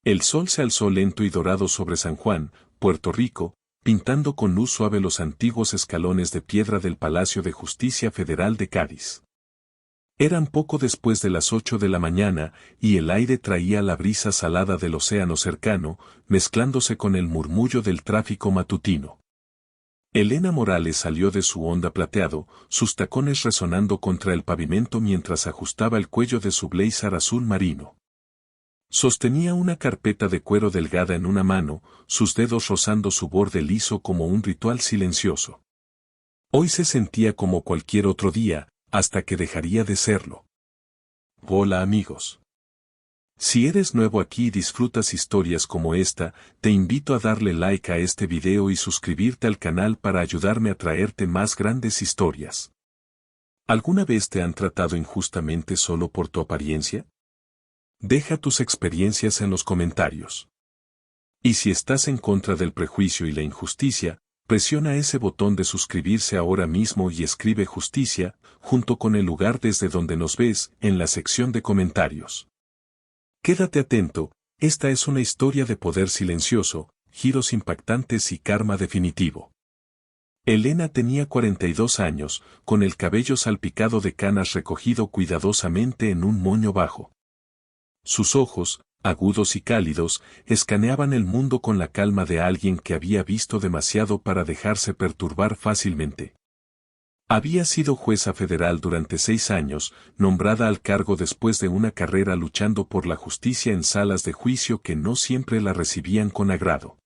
El sol se alzó lento y dorado sobre San Juan, Puerto Rico, pintando con luz suave los antiguos escalones de piedra del Palacio de Justicia Federal de Cádiz. Eran poco después de las 8 de la mañana, y el aire traía la brisa salada del océano cercano, mezclándose con el murmullo del tráfico matutino. Elena Morales salió de su Honda plateado, sus tacones resonando contra el pavimento mientras ajustaba el cuello de su blazer azul marino. Sostenía una carpeta de cuero delgada en una mano, sus dedos rozando su borde liso como un ritual silencioso. Hoy se sentía como cualquier otro día, hasta que dejaría de serlo. Hola amigos. Si eres nuevo aquí y disfrutas historias como esta, te invito a darle like a este video y suscribirte al canal para ayudarme a traerte más grandes historias. ¿Alguna vez te han tratado injustamente solo por tu apariencia? Deja tus experiencias en los comentarios. Y si estás en contra del prejuicio y la injusticia, presiona ese botón de suscribirse ahora mismo y escribe justicia, junto con el lugar desde donde nos ves, en la sección de comentarios. Quédate atento, esta es una historia de poder silencioso, giros impactantes y karma definitivo. Elena tenía 42 años, con el cabello salpicado de canas recogido cuidadosamente en un moño bajo. Sus ojos, agudos y cálidos, escaneaban el mundo con la calma de alguien que había visto demasiado para dejarse perturbar fácilmente. Había sido jueza federal durante 6 años, nombrada al cargo después de una carrera luchando por la justicia en salas de juicio que no siempre la recibían con agrado.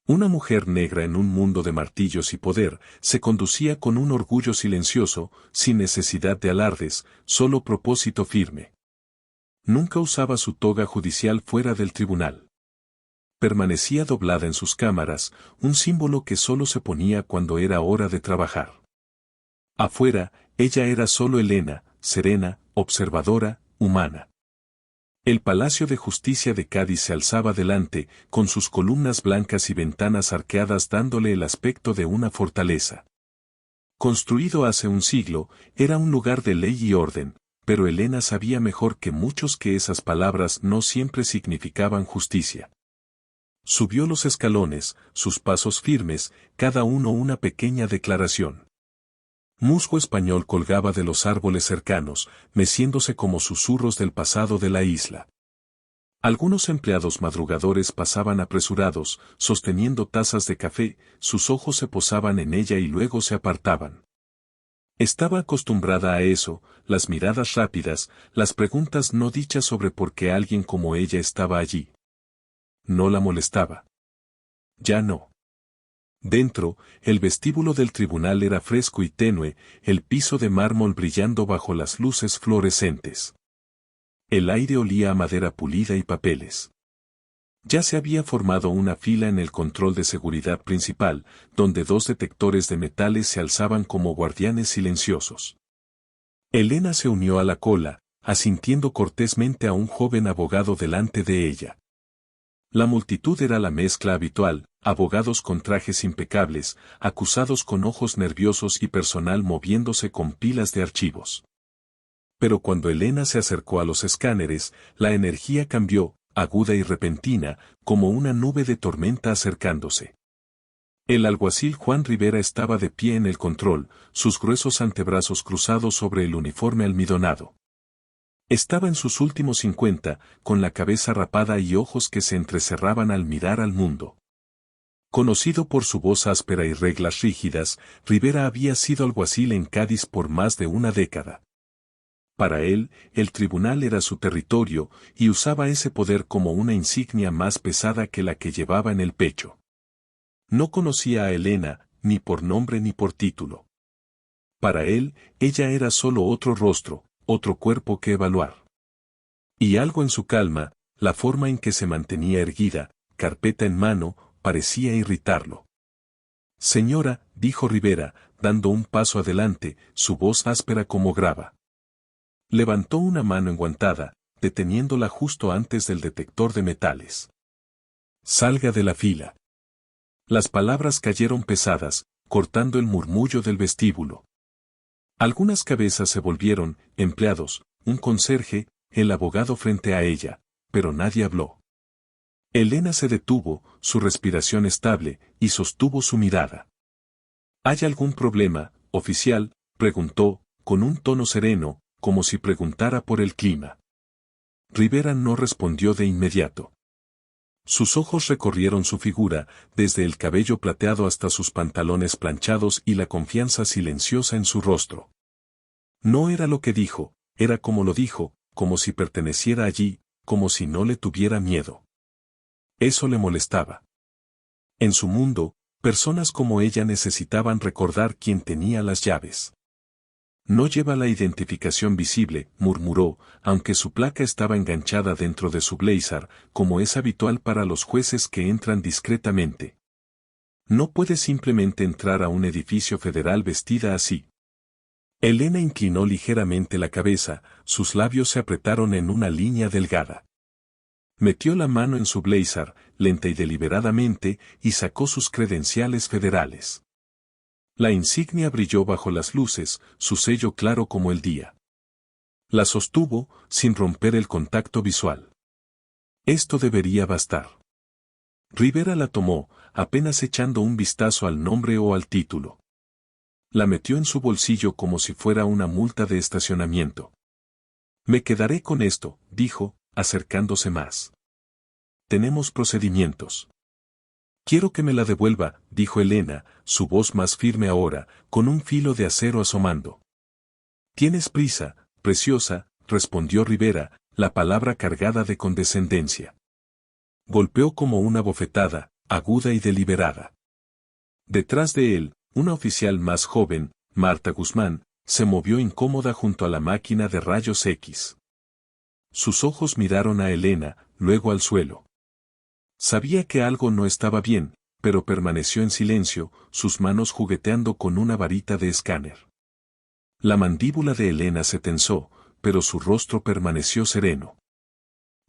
Una mujer negra en un mundo de martillos y poder, se conducía con un orgullo silencioso, sin necesidad de alardes, solo propósito firme. Nunca usaba su toga judicial fuera del tribunal. Permanecía doblada en sus cámaras, un símbolo que solo se ponía cuando era hora de trabajar. Afuera, ella era solo Elena, serena, observadora, humana. El Palacio de Justicia de Cádiz se alzaba delante, con sus columnas blancas y ventanas arqueadas dándole el aspecto de una fortaleza. Construido hace un siglo, era un lugar de ley y orden, pero Elena sabía mejor que muchos que esas palabras no siempre significaban justicia. Subió los escalones, sus pasos firmes, cada uno una pequeña declaración. Musgo español colgaba de los árboles cercanos, meciéndose como susurros del pasado de la isla. Algunos empleados madrugadores pasaban apresurados, sosteniendo tazas de café, sus ojos se posaban en ella y luego se apartaban. Estaba acostumbrada a eso, las miradas rápidas, las preguntas no dichas sobre por qué alguien como ella estaba allí. No la molestaba. Ya no. Dentro, el vestíbulo del tribunal era fresco y tenue, el piso de mármol brillando bajo las luces fluorescentes. El aire olía a madera pulida y papeles. Ya se había formado una fila en el control de seguridad principal, donde 2 detectores de metales se alzaban como guardianes silenciosos. Elena se unió a la cola, asintiendo cortésmente a un joven abogado delante de ella. La multitud era la mezcla habitual, abogados con trajes impecables, acusados con ojos nerviosos y personal moviéndose con pilas de archivos. Pero cuando Elena se acercó a los escáneres, la energía cambió, aguda y repentina, como una nube de tormenta acercándose. El alguacil Juan Rivera estaba de pie en el control, sus gruesos antebrazos cruzados sobre el uniforme almidonado. Estaba en sus últimos 50, con la cabeza rapada y ojos que se entrecerraban al mirar al mundo. Conocido por su voz áspera y reglas rígidas, Rivera había sido alguacil en Cádiz por más de una década. Para él, el tribunal era su territorio, y usaba ese poder como una insignia más pesada que la que llevaba en el pecho. No conocía a Elena, ni por nombre ni por título. Para él, ella era solo otro rostro, otro cuerpo que evaluar. Y algo en su calma, la forma en que se mantenía erguida, carpeta en mano, parecía irritarlo. Señora, dijo Rivera, dando un paso adelante, su voz áspera como grava. Levantó una mano enguantada, deteniéndola justo antes del detector de metales. Salga de la fila. Las palabras cayeron pesadas, cortando el murmullo del vestíbulo. Algunas cabezas se volvieron, empleados, un conserje, el abogado frente a ella, pero nadie habló. Elena se detuvo, su respiración estable, y sostuvo su mirada. ¿Hay algún problema, oficial?, preguntó, con un tono sereno, como si preguntara por el clima. Rivera no respondió de inmediato. Sus ojos recorrieron su figura, desde el cabello plateado hasta sus pantalones planchados y la confianza silenciosa en su rostro. No era lo que dijo, era como lo dijo, como si perteneciera allí, como si no le tuviera miedo. Eso le molestaba. En su mundo, personas como ella necesitaban recordar quién tenía las llaves. No lleva la identificación visible, murmuró, aunque su placa estaba enganchada dentro de su blazer, como es habitual para los jueces que entran discretamente. No puede simplemente entrar a un edificio federal vestida así. Elena inclinó ligeramente la cabeza, sus labios se apretaron en una línea delgada. Metió la mano en su blazer, lenta y deliberadamente, y sacó sus credenciales federales. La insignia brilló bajo las luces, su sello claro como el día. La sostuvo, sin romper el contacto visual. Esto debería bastar. Rivera la tomó, apenas echando un vistazo al nombre o al título. La metió en su bolsillo como si fuera una multa de estacionamiento. Me quedaré con esto, dijo, acercándose más. Tenemos procedimientos. Quiero que me la devuelva, dijo Elena, su voz más firme ahora, con un filo de acero asomando. Tienes prisa, preciosa, respondió Rivera, la palabra cargada de condescendencia. Golpeó como una bofetada, aguda y deliberada. Detrás de él, una oficial más joven, Marta Guzmán, se movió incómoda junto a la máquina de rayos X. Sus ojos miraron a Elena, luego al suelo. Sabía que algo no estaba bien, pero permaneció en silencio, sus manos jugueteando con una varita de escáner. La mandíbula de Elena se tensó, pero su rostro permaneció sereno.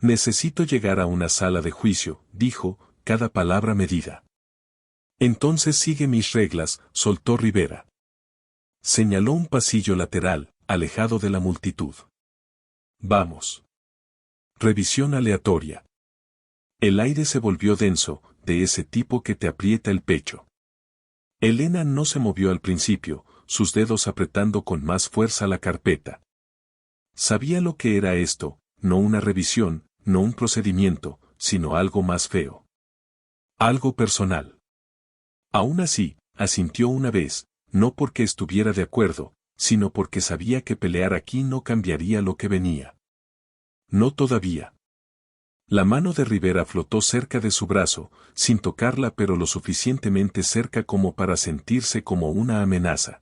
Necesito llegar a una sala de juicio, dijo, cada palabra medida. Entonces sigue mis reglas, soltó Rivera. Señaló un pasillo lateral, alejado de la multitud. Vamos. Revisión aleatoria. El aire se volvió denso, de ese tipo que te aprieta el pecho. Elena no se movió al principio, sus dedos apretando con más fuerza la carpeta. Sabía lo que era esto, no una revisión, no un procedimiento, sino algo más feo. Algo personal. Aún así, asintió una vez, no porque estuviera de acuerdo, sino porque sabía que pelear aquí no cambiaría lo que venía. No todavía. La mano de Rivera flotó cerca de su brazo, sin tocarla pero lo suficientemente cerca como para sentirse como una amenaza.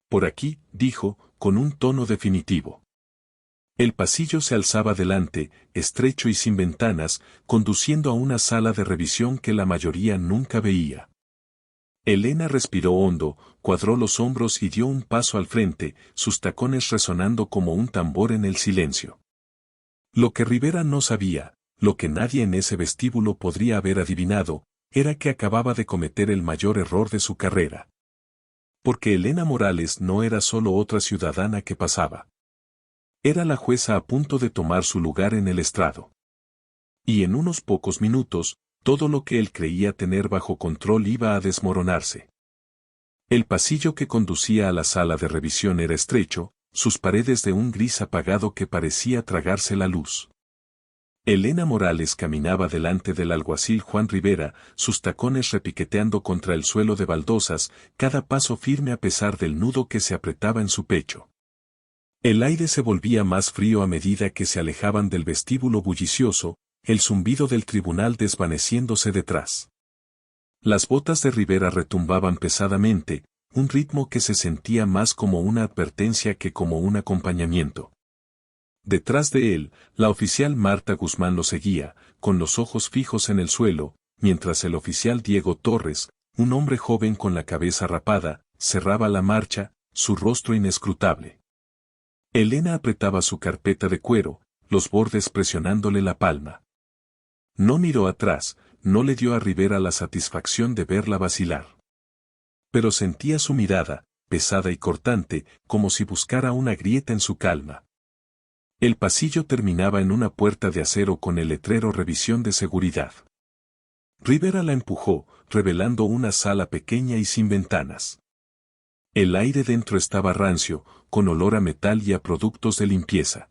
Por aquí, dijo, con un tono definitivo. El pasillo se alzaba delante, estrecho y sin ventanas, conduciendo a una sala de revisión que la mayoría nunca veía. Elena respiró hondo, cuadró los hombros y dio un paso al frente, sus tacones resonando como un tambor en el silencio. Lo que Rivera no sabía, lo que nadie en ese vestíbulo podría haber adivinado, era que acababa de cometer el mayor error de su carrera. Porque Elena Morales no era solo otra ciudadana que pasaba. Era la jueza a punto de tomar su lugar en el estrado. Y en unos pocos minutos, todo lo que él creía tener bajo control iba a desmoronarse. El pasillo que conducía a la sala de revisión era estrecho, sus paredes de un gris apagado que parecía tragarse la luz. Elena Morales caminaba delante del alguacil Juan Rivera, sus tacones repiqueteando contra el suelo de baldosas, cada paso firme a pesar del nudo que se apretaba en su pecho. El aire se volvía más frío a medida que se alejaban del vestíbulo bullicioso, el zumbido del tribunal desvaneciéndose detrás. Las botas de Rivera retumbaban pesadamente, un ritmo que se sentía más como una advertencia que como un acompañamiento. Detrás de él, la oficial Marta Guzmán lo seguía, con los ojos fijos en el suelo, mientras el oficial Diego Torres, un hombre joven con la cabeza rapada, cerraba la marcha, su rostro inescrutable. Elena apretaba su carpeta de cuero, los bordes presionándole la palma. No miró atrás, no le dio a Rivera la satisfacción de verla vacilar. Pero sentía su mirada, pesada y cortante, como si buscara una grieta en su calma. El pasillo terminaba en una puerta de acero con el letrero Revisión de seguridad. Rivera la empujó, revelando una sala pequeña y sin ventanas. El aire dentro estaba rancio, con olor a metal y a productos de limpieza.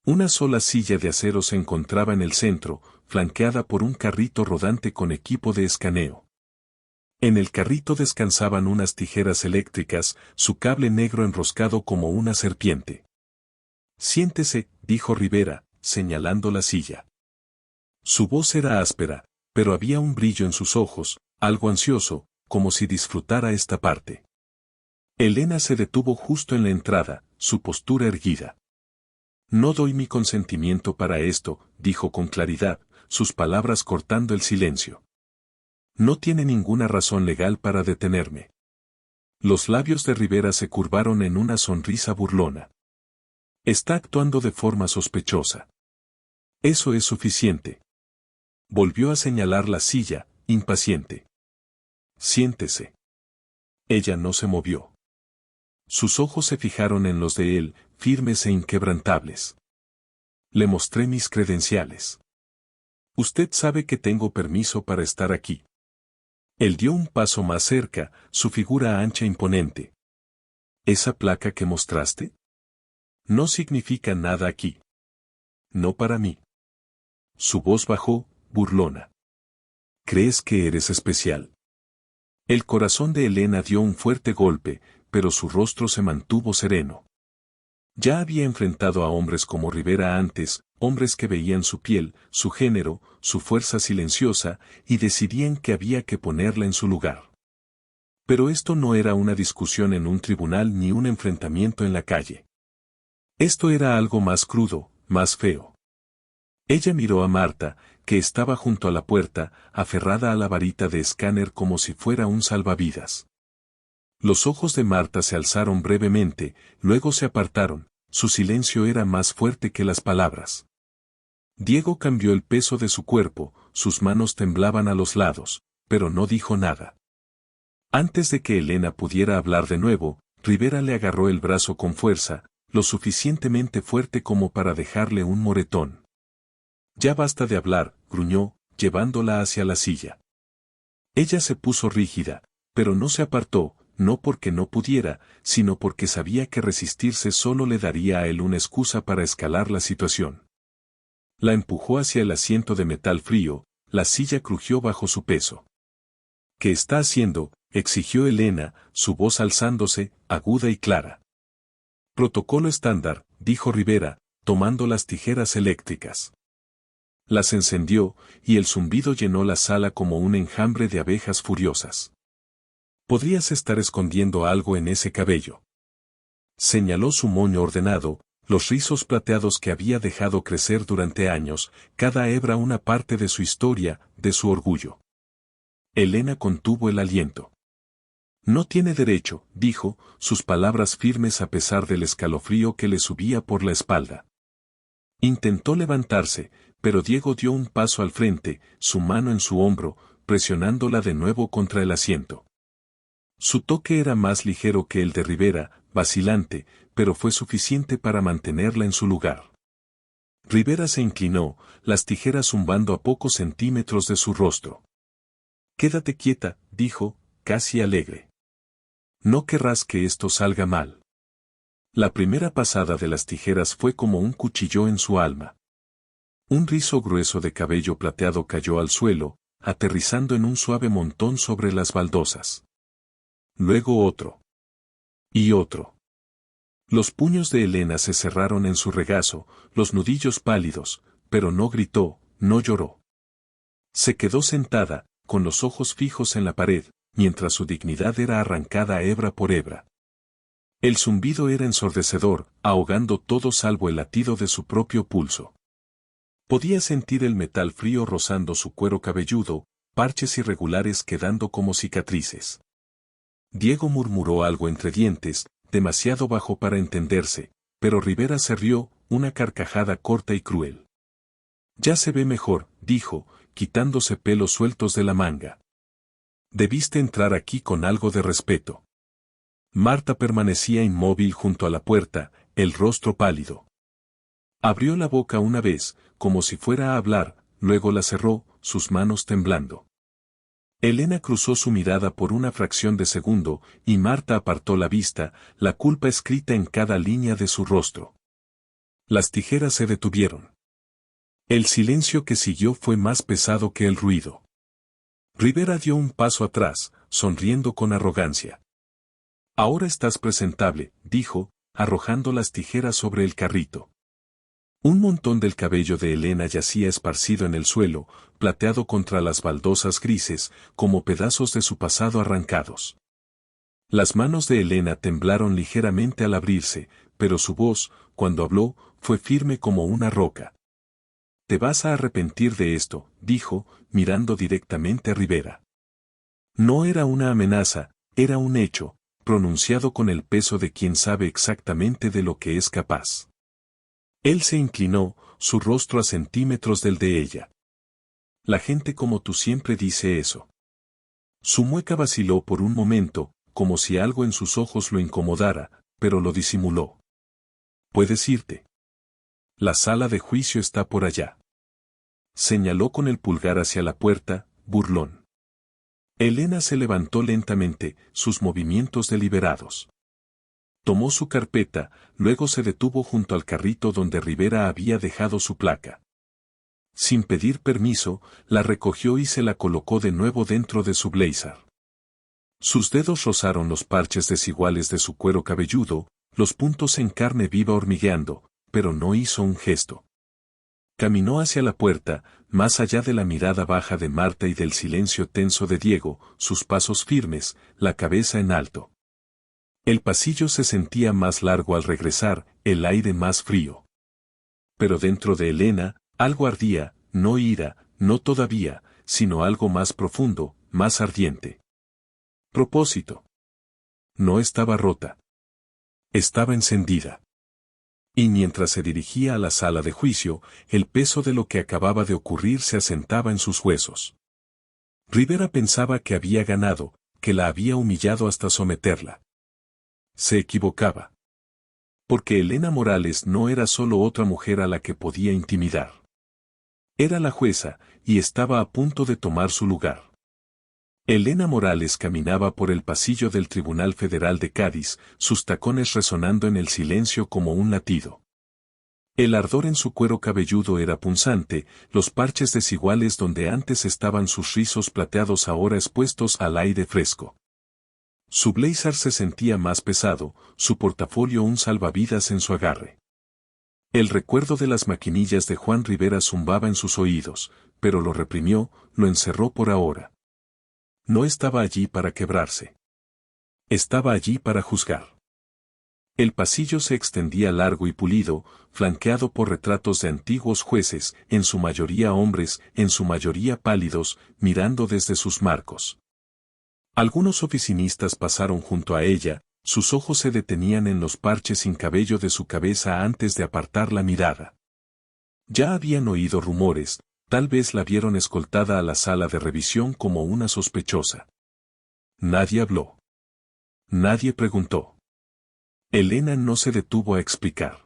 Una sola silla de acero se encontraba en el centro, flanqueada por un carrito rodante con equipo de escaneo. En el carrito descansaban unas tijeras eléctricas, su cable negro enroscado como una serpiente. «Siéntese», dijo Rivera, señalando la silla. Su voz era áspera, pero había un brillo en sus ojos, algo ansioso, como si disfrutara esta parte. Elena se detuvo justo en la entrada, su postura erguida. «No doy mi consentimiento para esto», dijo con claridad, sus palabras cortando el silencio. «No tiene ninguna razón legal para detenerme». Los labios de Rivera se curvaron en una sonrisa burlona. «Está actuando de forma sospechosa. Eso es suficiente». Volvió a señalar la silla, impaciente. «Siéntese». Ella no se movió. Sus ojos se fijaron en los de él, firmes e inquebrantables. «Le mostré mis credenciales. Usted sabe que tengo permiso para estar aquí». Él dio un paso más cerca, su figura ancha e imponente. «¿Esa placa que mostraste? No significa nada aquí. No para mí». Su voz bajó, burlona. «¿Crees que eres especial?». El corazón de Elena dio un fuerte golpe, pero su rostro se mantuvo sereno. Ya había enfrentado a hombres como Rivera antes, hombres que veían su piel, su género, su fuerza silenciosa, y decidían que había que ponerla en su lugar. Pero esto no era una discusión en un tribunal ni un enfrentamiento en la calle. Esto era algo más crudo, más feo. Ella miró a Marta, que estaba junto a la puerta, aferrada a la varita de escáner como si fuera un salvavidas. Los ojos de Marta se alzaron brevemente, luego se apartaron, su silencio era más fuerte que las palabras. Diego cambió el peso de su cuerpo, sus manos temblaban a los lados, pero no dijo nada. Antes de que Elena pudiera hablar de nuevo, Rivera le agarró el brazo con fuerza, lo suficientemente fuerte como para dejarle un moretón. «Ya basta de hablar», gruñó, llevándola hacia la silla. Ella se puso rígida, pero no se apartó, no porque no pudiera, sino porque sabía que resistirse solo le daría a él una excusa para escalar la situación. La empujó hacia el asiento de metal frío, la silla crujió bajo su peso. «¿Qué está haciendo?», exigió Elena, su voz alzándose, aguda y clara. «Protocolo estándar», dijo Rivera, tomando las tijeras eléctricas. Las encendió, y el zumbido llenó la sala como un enjambre de abejas furiosas. «Podrías estar escondiendo algo en ese cabello». Señaló su moño ordenado, los rizos plateados que había dejado crecer durante años, cada hebra una parte de su historia, de su orgullo. Elena contuvo el aliento. «No tiene derecho», dijo, sus palabras firmes a pesar del escalofrío que le subía por la espalda. Intentó levantarse, pero Diego dio un paso al frente, su mano en su hombro, presionándola de nuevo contra el asiento. Su toque era más ligero que el de Rivera, vacilante, pero fue suficiente para mantenerla en su lugar. Rivera se inclinó, las tijeras zumbando a pocos centímetros de su rostro. «Quédate quieta», dijo, casi alegre. «No querrás que esto salga mal». La primera pasada de las tijeras fue como un cuchillo en su alma. Un rizo grueso de cabello plateado cayó al suelo, aterrizando en un suave montón sobre las baldosas. Luego otro. Y otro. Los puños de Elena se cerraron en su regazo, los nudillos pálidos, pero no gritó, no lloró. Se quedó sentada, con los ojos fijos en la pared, mientras su dignidad era arrancada hebra por hebra. El zumbido era ensordecedor, ahogando todo salvo el latido de su propio pulso. Podía sentir el metal frío rozando su cuero cabelludo, parches irregulares quedando como cicatrices. Diego murmuró algo entre dientes, demasiado bajo para entenderse, pero Rivera se rió, una carcajada corta y cruel. «Ya se ve mejor», dijo, quitándose pelos sueltos de la manga. «Debiste entrar aquí con algo de respeto». Marta permanecía inmóvil junto a la puerta, el rostro pálido. Abrió la boca una vez, como si fuera a hablar, luego la cerró, sus manos temblando. Elena cruzó su mirada por una fracción de segundo, y Marta apartó la vista, la culpa escrita en cada línea de su rostro. Las tijeras se detuvieron. El silencio que siguió fue más pesado que el ruido. Rivera dio un paso atrás, sonriendo con arrogancia. Ahora estás presentable, dijo, arrojando las tijeras sobre el carrito. Un montón del cabello de Elena yacía esparcido en el suelo, plateado contra las baldosas grises, como pedazos de su pasado arrancados. Las manos de Elena temblaron ligeramente al abrirse, pero su voz, cuando habló, fue firme como una roca. Te vas a arrepentir de esto, dijo, mirando directamente a Rivera. No era una amenaza, era un hecho, pronunciado con el peso de quien sabe exactamente de lo que es capaz. Él se inclinó, su rostro a centímetros del de ella. La gente como tú siempre dice eso. Su mueca vaciló por un momento, como si algo en sus ojos lo incomodara, pero lo disimuló. Puedes irte. La sala de juicio está por allá. Señaló con el pulgar hacia la puerta, burlón. Elena se levantó lentamente, sus movimientos deliberados. Tomó su carpeta, luego se detuvo junto al carrito donde Rivera había dejado su placa. Sin pedir permiso, la recogió y se la colocó de nuevo dentro de su blazer. Sus dedos rozaron los parches desiguales de su cuero cabelludo, los puntos en carne viva hormigueando, pero no hizo un gesto. Caminó hacia la puerta, más allá de la mirada baja de Marta y del silencio tenso de Diego, sus pasos firmes, la cabeza en alto. El pasillo se sentía más largo al regresar, el aire más frío. Pero dentro de Elena, algo ardía, no ira, no todavía, sino algo más profundo, más ardiente. Propósito. No estaba rota. Estaba encendida. Y mientras se dirigía a la sala de juicio, el peso de lo que acababa de ocurrir se asentaba en sus huesos. Rivera pensaba que había ganado, que la había humillado hasta someterla. Se equivocaba. Porque Elena Morales no era solo otra mujer a la que podía intimidar. Era la jueza, y estaba a punto de tomar su lugar. Elena Morales caminaba por el pasillo del Tribunal Federal de Cádiz, sus tacones resonando en el silencio como un latido. El ardor en su cuero cabelludo era punzante, los parches desiguales donde antes estaban sus rizos plateados ahora expuestos al aire fresco. Su blazer se sentía más pesado, su portafolio un salvavidas en su agarre. El recuerdo de las maquinillas de Juan Rivera zumbaba en sus oídos, pero lo reprimió, lo encerró por ahora. No estaba allí para quebrarse. Estaba allí para juzgar. El pasillo se extendía largo y pulido, flanqueado por retratos de antiguos jueces, en su mayoría hombres, en su mayoría pálidos, mirando desde sus marcos. Algunos oficinistas pasaron junto a ella, sus ojos se detenían en los parches sin cabello de su cabeza antes de apartar la mirada. Ya habían oído rumores, tal vez la vieron escoltada a la sala de revisión como una sospechosa. Nadie habló. Nadie preguntó. Elena no se detuvo a explicar.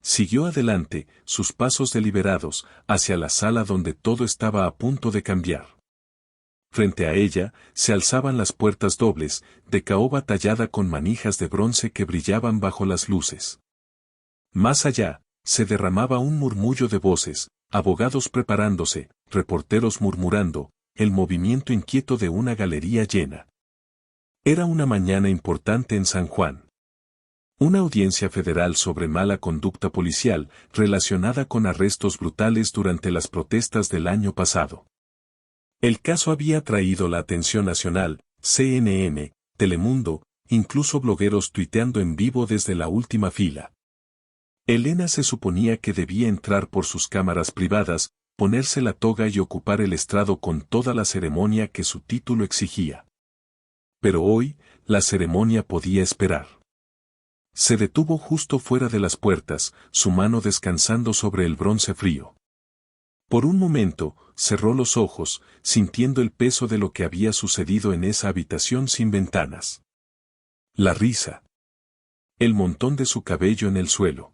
Siguió adelante, sus pasos deliberados, hacia la sala donde todo estaba a punto de cambiar. Frente a ella, se alzaban las puertas dobles, de caoba tallada con manijas de bronce que brillaban bajo las luces. Más allá, se derramaba un murmullo de voces, abogados preparándose, reporteros murmurando, el movimiento inquieto de una galería llena. Era una mañana importante en San Juan. Una audiencia federal sobre mala conducta policial, relacionada con arrestos brutales durante las protestas del año pasado. El caso había atraído la atención nacional, CNN, Telemundo, incluso blogueros tuiteando en vivo desde la última fila. Elena se suponía que debía entrar por sus cámaras privadas, ponerse la toga y ocupar el estrado con toda la ceremonia que su título exigía. Pero hoy, la ceremonia podía esperar. Se detuvo justo fuera de las puertas, su mano descansando sobre el bronce frío. Por un momento, cerró los ojos, sintiendo el peso de lo que había sucedido en esa habitación sin ventanas. La risa. El montón de su cabello en el suelo.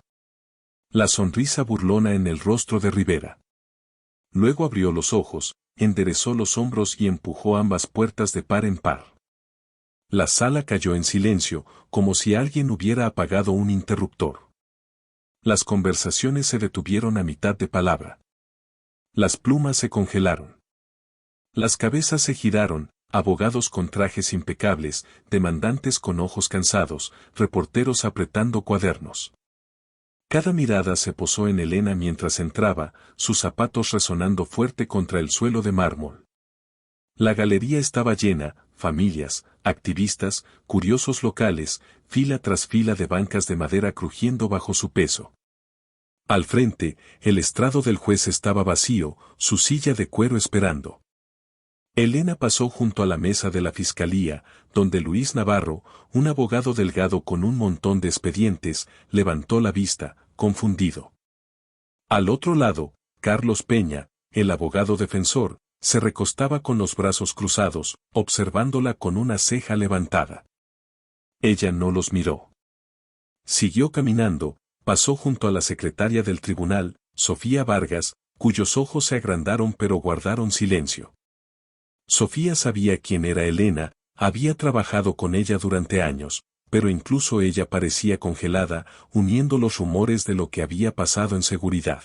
La sonrisa burlona en el rostro de Rivera. Luego abrió los ojos, enderezó los hombros y empujó ambas puertas de par en par. La sala cayó en silencio, como si alguien hubiera apagado un interruptor. Las conversaciones se detuvieron a mitad de palabra. Las plumas se congelaron. Las cabezas se giraron, abogados con trajes impecables, demandantes con ojos cansados, reporteros apretando cuadernos. Cada mirada se posó en Elena mientras entraba, sus zapatos resonando fuerte contra el suelo de mármol. La galería estaba llena, familias, activistas, curiosos locales, fila tras fila de bancas de madera crujiendo bajo su peso. Al frente, el estrado del juez estaba vacío, su silla de cuero esperando. Elena pasó junto a la mesa de la fiscalía, donde Luis Navarro, un abogado delgado con un montón de expedientes, levantó la vista, confundido. Al otro lado, Carlos Peña, el abogado defensor, se recostaba con los brazos cruzados, observándola con una ceja levantada. Ella no los miró. Siguió caminando, pasó junto a la secretaria del tribunal, Sofía Vargas, cuyos ojos se agrandaron pero guardaron silencio. Sofía sabía quién era Elena, había trabajado con ella durante años, pero incluso ella parecía congelada, uniendo los rumores de lo que había pasado en seguridad.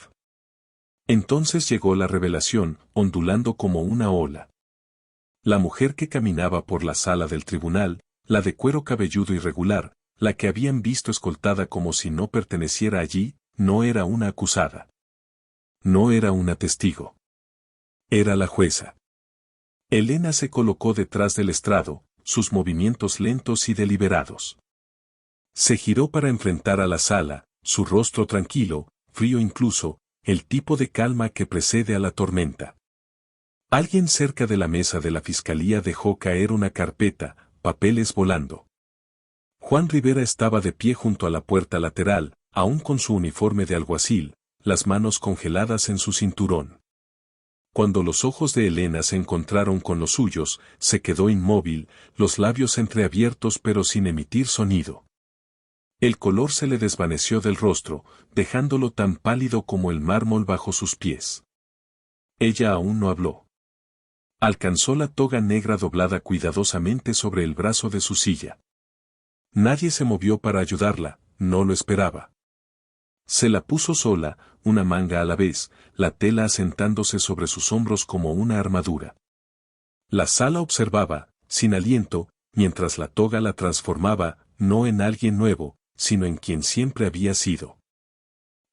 Entonces llegó la revelación, ondulando como una ola. La mujer que caminaba por la sala del tribunal, la de cuero cabelludo irregular, la que habían visto escoltada como si no perteneciera allí, no era una acusada. No era una testigo. Era la jueza. Elena se colocó detrás del estrado, sus movimientos lentos y deliberados. Se giró para enfrentar a la sala, su rostro tranquilo, frío incluso, el tipo de calma que precede a la tormenta. Alguien cerca de la mesa de la fiscalía dejó caer una carpeta, papeles volando. Juan Rivera estaba de pie junto a la puerta lateral, aún con su uniforme de alguacil, las manos congeladas en su cinturón. Cuando los ojos de Elena se encontraron con los suyos, se quedó inmóvil, los labios entreabiertos pero sin emitir sonido. El color se le desvaneció del rostro, dejándolo tan pálido como el mármol bajo sus pies. Ella aún no habló. Alcanzó la toga negra doblada cuidadosamente sobre el brazo de su silla. Nadie se movió para ayudarla, no lo esperaba. Se la puso sola, una manga a la vez, la tela asentándose sobre sus hombros como una armadura. La sala observaba, sin aliento, mientras la toga la transformaba, no en alguien nuevo, sino en quien siempre había sido.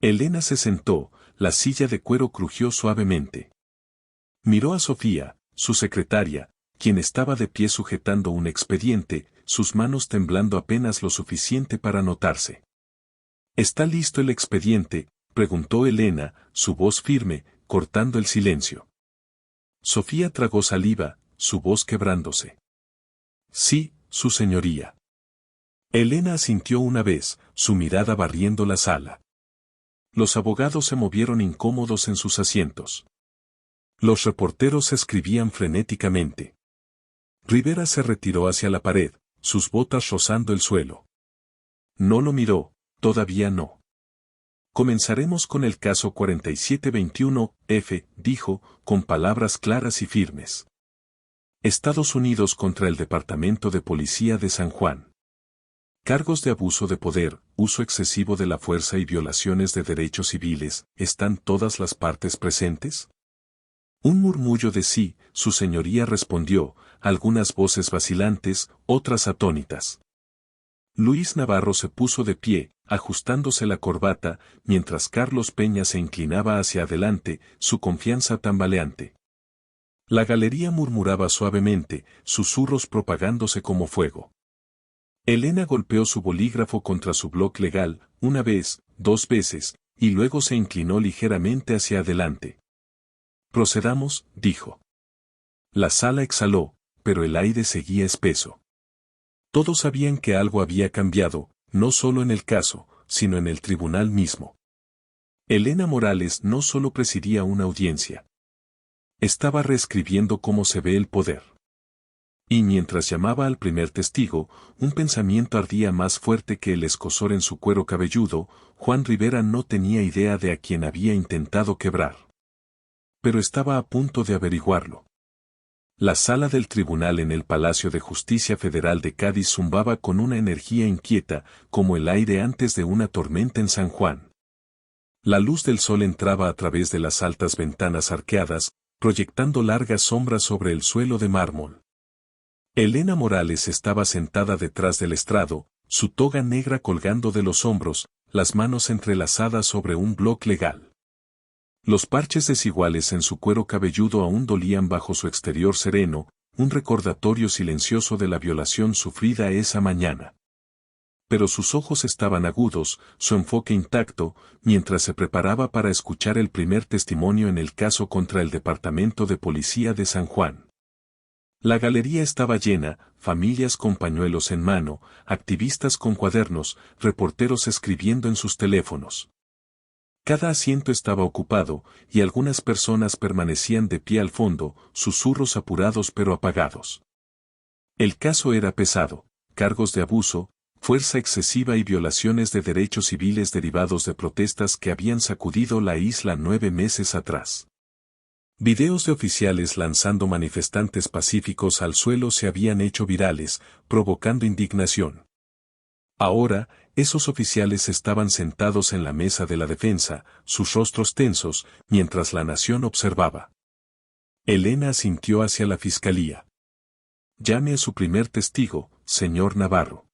Elena se sentó, la silla de cuero crujió suavemente. Miró a Sofía, su secretaria, quien estaba de pie sujetando un expediente, sus manos temblando apenas lo suficiente para notarse. ¿Está listo el expediente?, preguntó Elena, su voz firme, cortando el silencio. Sofía tragó saliva, su voz quebrándose. Sí, su señoría. Elena asintió una vez, su mirada barriendo la sala. Los abogados se movieron incómodos en sus asientos. Los reporteros escribían frenéticamente. Rivera se retiró hacia la pared, sus botas rozando el suelo. No lo miró, todavía no. Comenzaremos con el caso 4721-F, dijo, con palabras claras y firmes. Estados Unidos contra el Departamento de Policía de San Juan. Cargos de abuso de poder, uso excesivo de la fuerza y violaciones de derechos civiles, ¿están todas las partes presentes? Un murmullo de sí, su señoría respondió, algunas voces vacilantes, otras atónitas. Luis Navarro se puso de pie, ajustándose la corbata, mientras Carlos Peña se inclinaba hacia adelante, su confianza tambaleante. La galería murmuraba suavemente, susurros propagándose como fuego. Elena golpeó su bolígrafo contra su bloc legal, una vez, dos veces, y luego se inclinó ligeramente hacia adelante. Procedamos, dijo. La sala exhaló, pero el aire seguía espeso. Todos sabían que algo había cambiado, no solo en el caso, sino en el tribunal mismo. Elena Morales no solo presidía una audiencia. Estaba reescribiendo cómo se ve el poder. Y mientras llamaba al primer testigo, un pensamiento ardía más fuerte que el escozor en su cuero cabelludo. Juan Rivera no tenía idea de a quién había intentado quebrar. Pero estaba a punto de averiguarlo. La sala del tribunal en el Palacio de Justicia Federal de Cádiz zumbaba con una energía inquieta, como el aire antes de una tormenta en San Juan. La luz del sol entraba a través de las altas ventanas arqueadas, proyectando largas sombras sobre el suelo de mármol. Elena Morales estaba sentada detrás del estrado, su toga negra colgando de los hombros, las manos entrelazadas sobre un bloc legal. Los parches desiguales en su cuero cabelludo aún dolían bajo su exterior sereno, un recordatorio silencioso de la violación sufrida esa mañana. Pero sus ojos estaban agudos, su enfoque intacto, mientras se preparaba para escuchar el primer testimonio en el caso contra el Departamento de Policía de San Juan. La galería estaba llena, familias con pañuelos en mano, activistas con cuadernos, reporteros escribiendo en sus teléfonos. Cada asiento estaba ocupado, y algunas personas permanecían de pie al fondo, susurros apurados pero apagados. El caso era pesado: cargos de abuso, fuerza excesiva y violaciones de derechos civiles derivados de protestas que habían sacudido la isla 9 meses atrás. Videos de oficiales lanzando manifestantes pacíficos al suelo se habían hecho virales, provocando indignación. Ahora, esos oficiales estaban sentados en la mesa de la defensa, sus rostros tensos, mientras la nación observaba. Elena asintió hacia la fiscalía. Llame a su primer testigo, señor Navarro.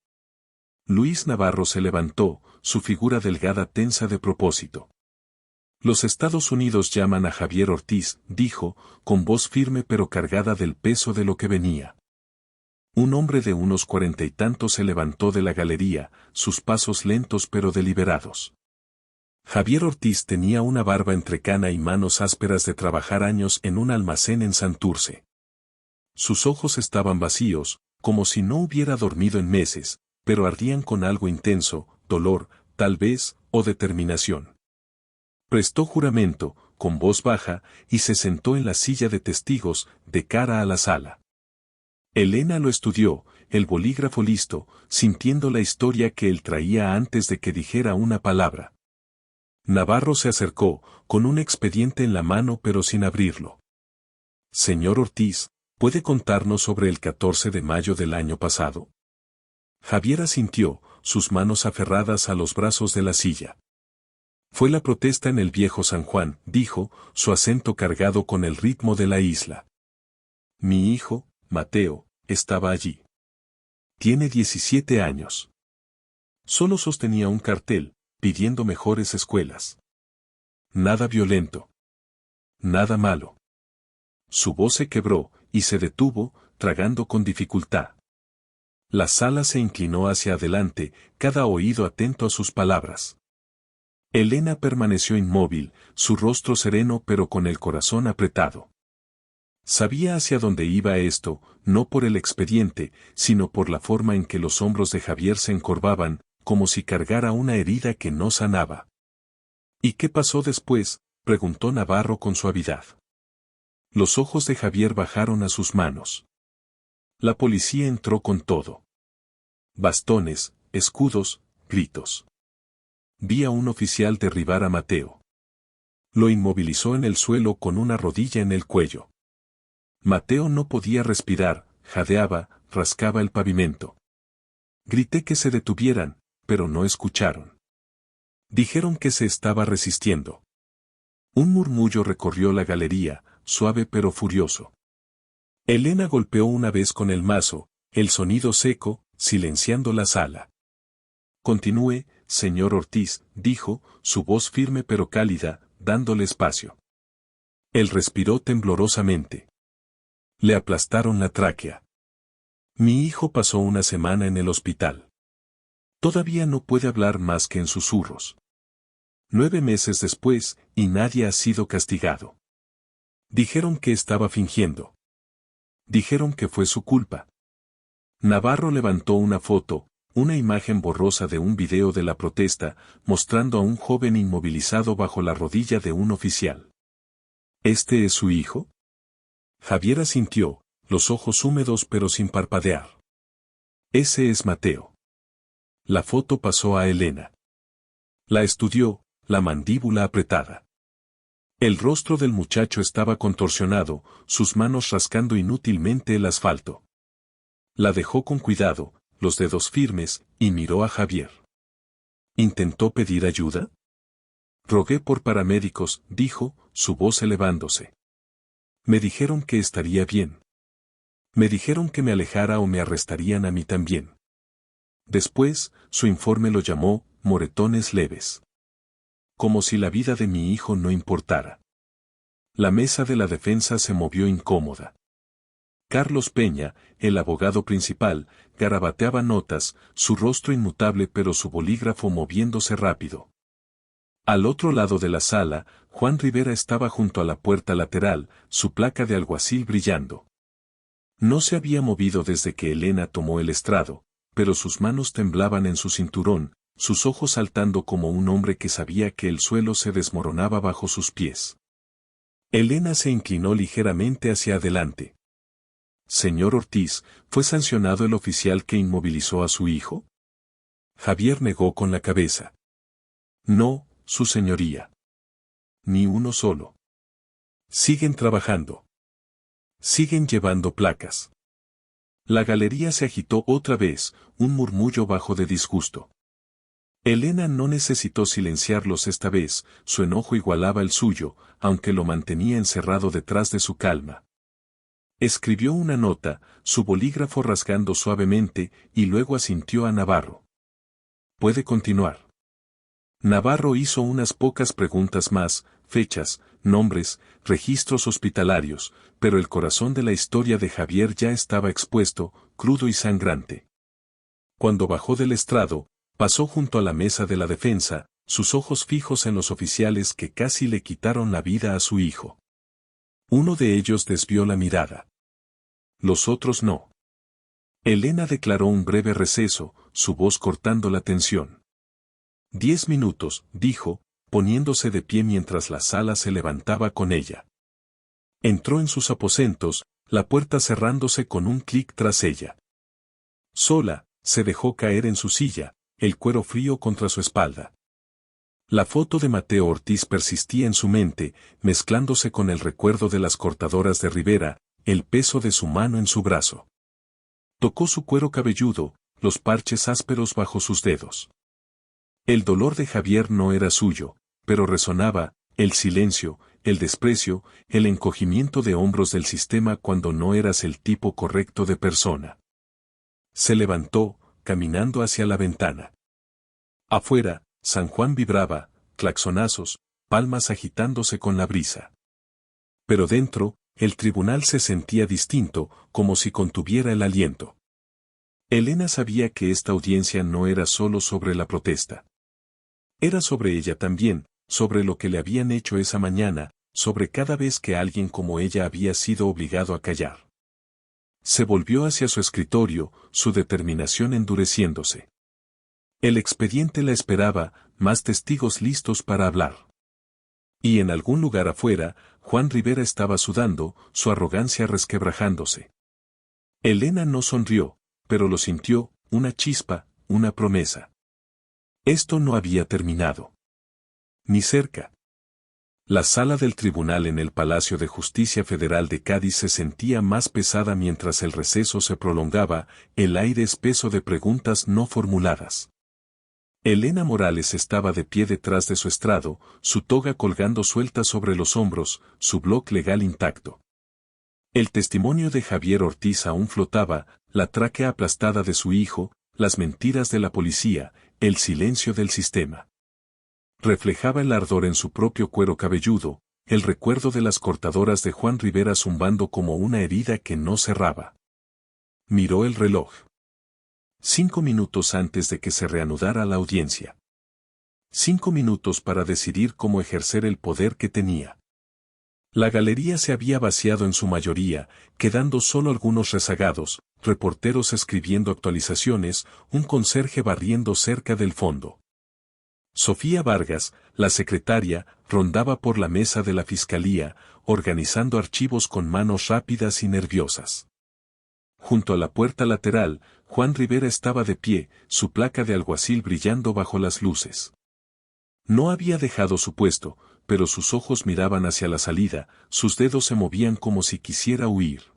Luis Navarro se levantó, su figura delgada tensa de propósito. Los Estados Unidos llaman a Javier Ortiz, dijo, con voz firme pero cargada del peso de lo que venía. Un hombre de unos 40 y tantos se levantó de la galería, sus pasos lentos pero deliberados. Javier Ortiz tenía una barba entrecana y manos ásperas de trabajar años en un almacén en Santurce. Sus ojos estaban vacíos, como si no hubiera dormido en meses, pero ardían con algo intenso, dolor, tal vez, o determinación. Prestó juramento, con voz baja, y se sentó en la silla de testigos, de cara a la sala. Elena lo estudió, el bolígrafo listo, sintiendo la historia que él traía antes de que dijera una palabra. Navarro se acercó, con un expediente en la mano pero sin abrirlo. Señor Ortiz, ¿puede contarnos sobre el 14 de mayo del año pasado? Javier asintió, sus manos aferradas a los brazos de la silla. Fue la protesta en el viejo San Juan, dijo, su acento cargado con el ritmo de la isla. Mi hijo, Mateo, estaba allí. Tiene 17 años. Solo sostenía un cartel, pidiendo mejores escuelas. Nada violento. Nada malo. Su voz se quebró, y se detuvo, tragando con dificultad. La sala se inclinó hacia adelante, cada oído atento a sus palabras. Elena permaneció inmóvil, su rostro sereno pero con el corazón apretado. Sabía hacia dónde iba esto, no por el expediente, sino por la forma en que los hombros de Javier se encorvaban, como si cargara una herida que no sanaba. ¿Y qué pasó después?, preguntó Navarro con suavidad. Los ojos de Javier bajaron a sus manos. La policía entró con todo. Bastones, escudos, gritos. Vi a un oficial derribar a Mateo. Lo inmovilizó en el suelo con una rodilla en el cuello. Mateo no podía respirar, jadeaba, rascaba el pavimento. Grité que se detuvieran, pero no escucharon. Dijeron que se estaba resistiendo. Un murmullo recorrió la galería, suave pero furioso. Elena golpeó una vez con el mazo, el sonido seco, silenciando la sala. Continúe, señor Ortiz, dijo, su voz firme pero cálida, dándole espacio. Él respiró temblorosamente. Le aplastaron la tráquea. Mi hijo pasó una semana en el hospital. Todavía no puede hablar más que en susurros. 9 meses después, y nadie ha sido castigado. Dijeron que estaba fingiendo. Dijeron que fue su culpa. Navarro levantó una foto, una imagen borrosa de un video de la protesta, mostrando a un joven inmovilizado bajo la rodilla de un oficial. ¿Este es su hijo? Javier asintió, los ojos húmedos pero sin parpadear. Ese es Mateo. La foto pasó a Elena. La estudió, la mandíbula apretada. El rostro del muchacho estaba contorsionado, sus manos rascando inútilmente el asfalto. La dejó con cuidado, los dedos firmes, y miró a Javier. ¿Intentó pedir ayuda? Rogué por paramédicos, dijo, su voz elevándose. Me dijeron que estaría bien. Me dijeron que me alejara o me arrestarían a mí también. Después, su informe lo llamó, moretones leves. Como si la vida de mi hijo no importara. La mesa de la defensa se movió incómoda. Carlos Peña, el abogado principal, garabateaba notas, su rostro inmutable pero su bolígrafo moviéndose rápido. Al otro lado de la sala, Juan Rivera estaba junto a la puerta lateral, su placa de alguacil brillando. No se había movido desde que Elena tomó el estrado, pero sus manos temblaban en su cinturón, sus ojos saltando como un hombre que sabía que el suelo se desmoronaba bajo sus pies. Elena se inclinó ligeramente hacia adelante. Señor Ortiz, ¿fue sancionado el oficial que inmovilizó a su hijo? Javier negó con la cabeza. No, su señoría. Ni uno solo. Siguen trabajando. Siguen llevando placas. La galería se agitó otra vez, un murmullo bajo de disgusto. Elena no necesitó silenciarlos esta vez, su enojo igualaba el suyo, aunque lo mantenía encerrado detrás de su calma. Escribió una nota, su bolígrafo rasgando suavemente, y luego asintió a Navarro. Puede continuar. Navarro hizo unas pocas preguntas más, fechas, nombres, registros hospitalarios, pero el corazón de la historia de Javier ya estaba expuesto, crudo y sangrante. Cuando bajó del estrado, pasó junto a la mesa de la defensa, sus ojos fijos en los oficiales que casi le quitaron la vida a su hijo. Uno de ellos desvió la mirada. Los otros no. Elena declaró un breve receso, su voz cortando la tensión. 10 minutos, dijo, poniéndose de pie mientras la sala se levantaba con ella. Entró en sus aposentos, la puerta cerrándose con un clic tras ella. Sola, se dejó caer en su silla, el cuero frío contra su espalda. La foto de Mateo Ortiz persistía en su mente, mezclándose con el recuerdo de las cortadoras de Rivera, el peso de su mano en su brazo. Tocó su cuero cabelludo, los parches ásperos bajo sus dedos. El dolor de Javier no era suyo, pero resonaba, el silencio, el desprecio, el encogimiento de hombros del sistema cuando no eras el tipo correcto de persona. Se levantó, caminando hacia la ventana. Afuera, San Juan vibraba, claxonazos, palmas agitándose con la brisa. Pero dentro, el tribunal se sentía distinto, como si contuviera el aliento. Elena sabía que esta audiencia no era solo sobre la protesta. Era sobre ella también, sobre lo que le habían hecho esa mañana, sobre cada vez que alguien como ella había sido obligado a callar. Se volvió hacia su escritorio, su determinación endureciéndose. El expediente la esperaba, más testigos listos para hablar. Y en algún lugar afuera, Juan Rivera estaba sudando, su arrogancia resquebrajándose. Elena no sonrió, pero lo sintió, una chispa, una promesa. Esto no había terminado. Ni cerca. La sala del tribunal en el Palacio de Justicia Federal de Cádiz se sentía más pesada mientras el receso se prolongaba, el aire espeso de preguntas no formuladas. Elena Morales estaba de pie detrás de su estrado, su toga colgando suelta sobre los hombros, su bloc legal intacto. El testimonio de Javier Ortiz aún flotaba, la tráquea aplastada de su hijo, las mentiras de la policía, el silencio del sistema. Reflejaba el ardor en su propio cuero cabelludo, el recuerdo de las cortadoras de Juan Rivera zumbando como una herida que no cerraba. Miró el reloj. 5 minutos antes de que se reanudara la audiencia. 5 minutos para decidir cómo ejercer el poder que tenía. La galería se había vaciado en su mayoría, quedando solo algunos rezagados, reporteros escribiendo actualizaciones, un conserje barriendo cerca del fondo. Sofía Vargas, la secretaria, rondaba por la mesa de la fiscalía, organizando archivos con manos rápidas y nerviosas. Junto a la puerta lateral, Juan Rivera estaba de pie, su placa de alguacil brillando bajo las luces. No había dejado su puesto, pero sus ojos miraban hacia la salida, sus dedos se movían como si quisiera huir.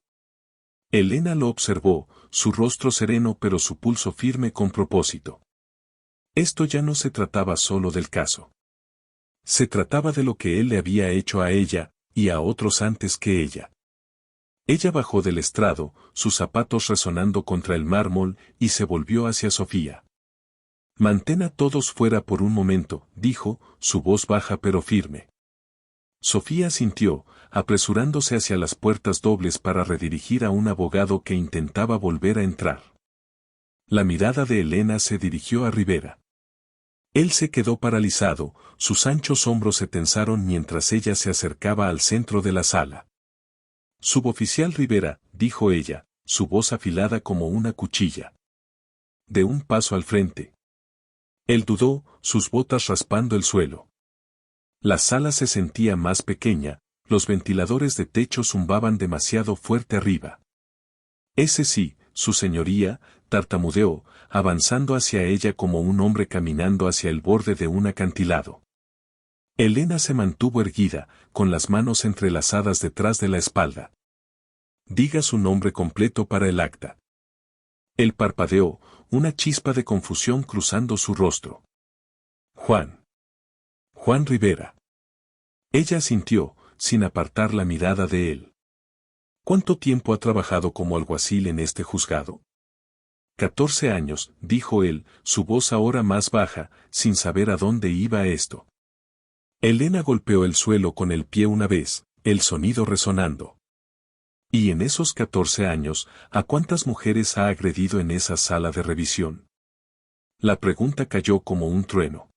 Elena lo observó, su rostro sereno pero su pulso firme con propósito. Esto ya no se trataba solo del caso. Se trataba de lo que él le había hecho a ella, y a otros antes que ella. Ella bajó del estrado, sus zapatos resonando contra el mármol, y se volvió hacia Sofía. Mantén a todos fuera por un momento, dijo, su voz baja pero firme. Sofía asintió, apresurándose hacia las puertas dobles para redirigir a un abogado que intentaba volver a entrar. La mirada de Elena se dirigió a Rivera. Él se quedó paralizado, sus anchos hombros se tensaron mientras ella se acercaba al centro de la sala. Suboficial Rivera, dijo ella, su voz afilada como una cuchilla. De un paso al frente. Él dudó, sus botas raspando el suelo. La sala se sentía más pequeña, los ventiladores de techo zumbaban demasiado fuerte arriba. Ese sí, su señoría, tartamudeó, avanzando hacia ella como un hombre caminando hacia el borde de un acantilado. Elena se mantuvo erguida, con las manos entrelazadas detrás de la espalda. Diga su nombre completo para el acta. Él parpadeó, una chispa de confusión cruzando su rostro. Juan. Juan Rivera. Ella asintió, sin apartar la mirada de él. ¿Cuánto tiempo ha trabajado como alguacil en este juzgado? 14 años, dijo él, su voz ahora más baja, sin saber a dónde iba esto. Elena golpeó el suelo con el pie una vez, el sonido resonando. Y en esos 14 años, ¿a cuántas mujeres ha agredido en esa sala de revisión? La pregunta cayó como un trueno.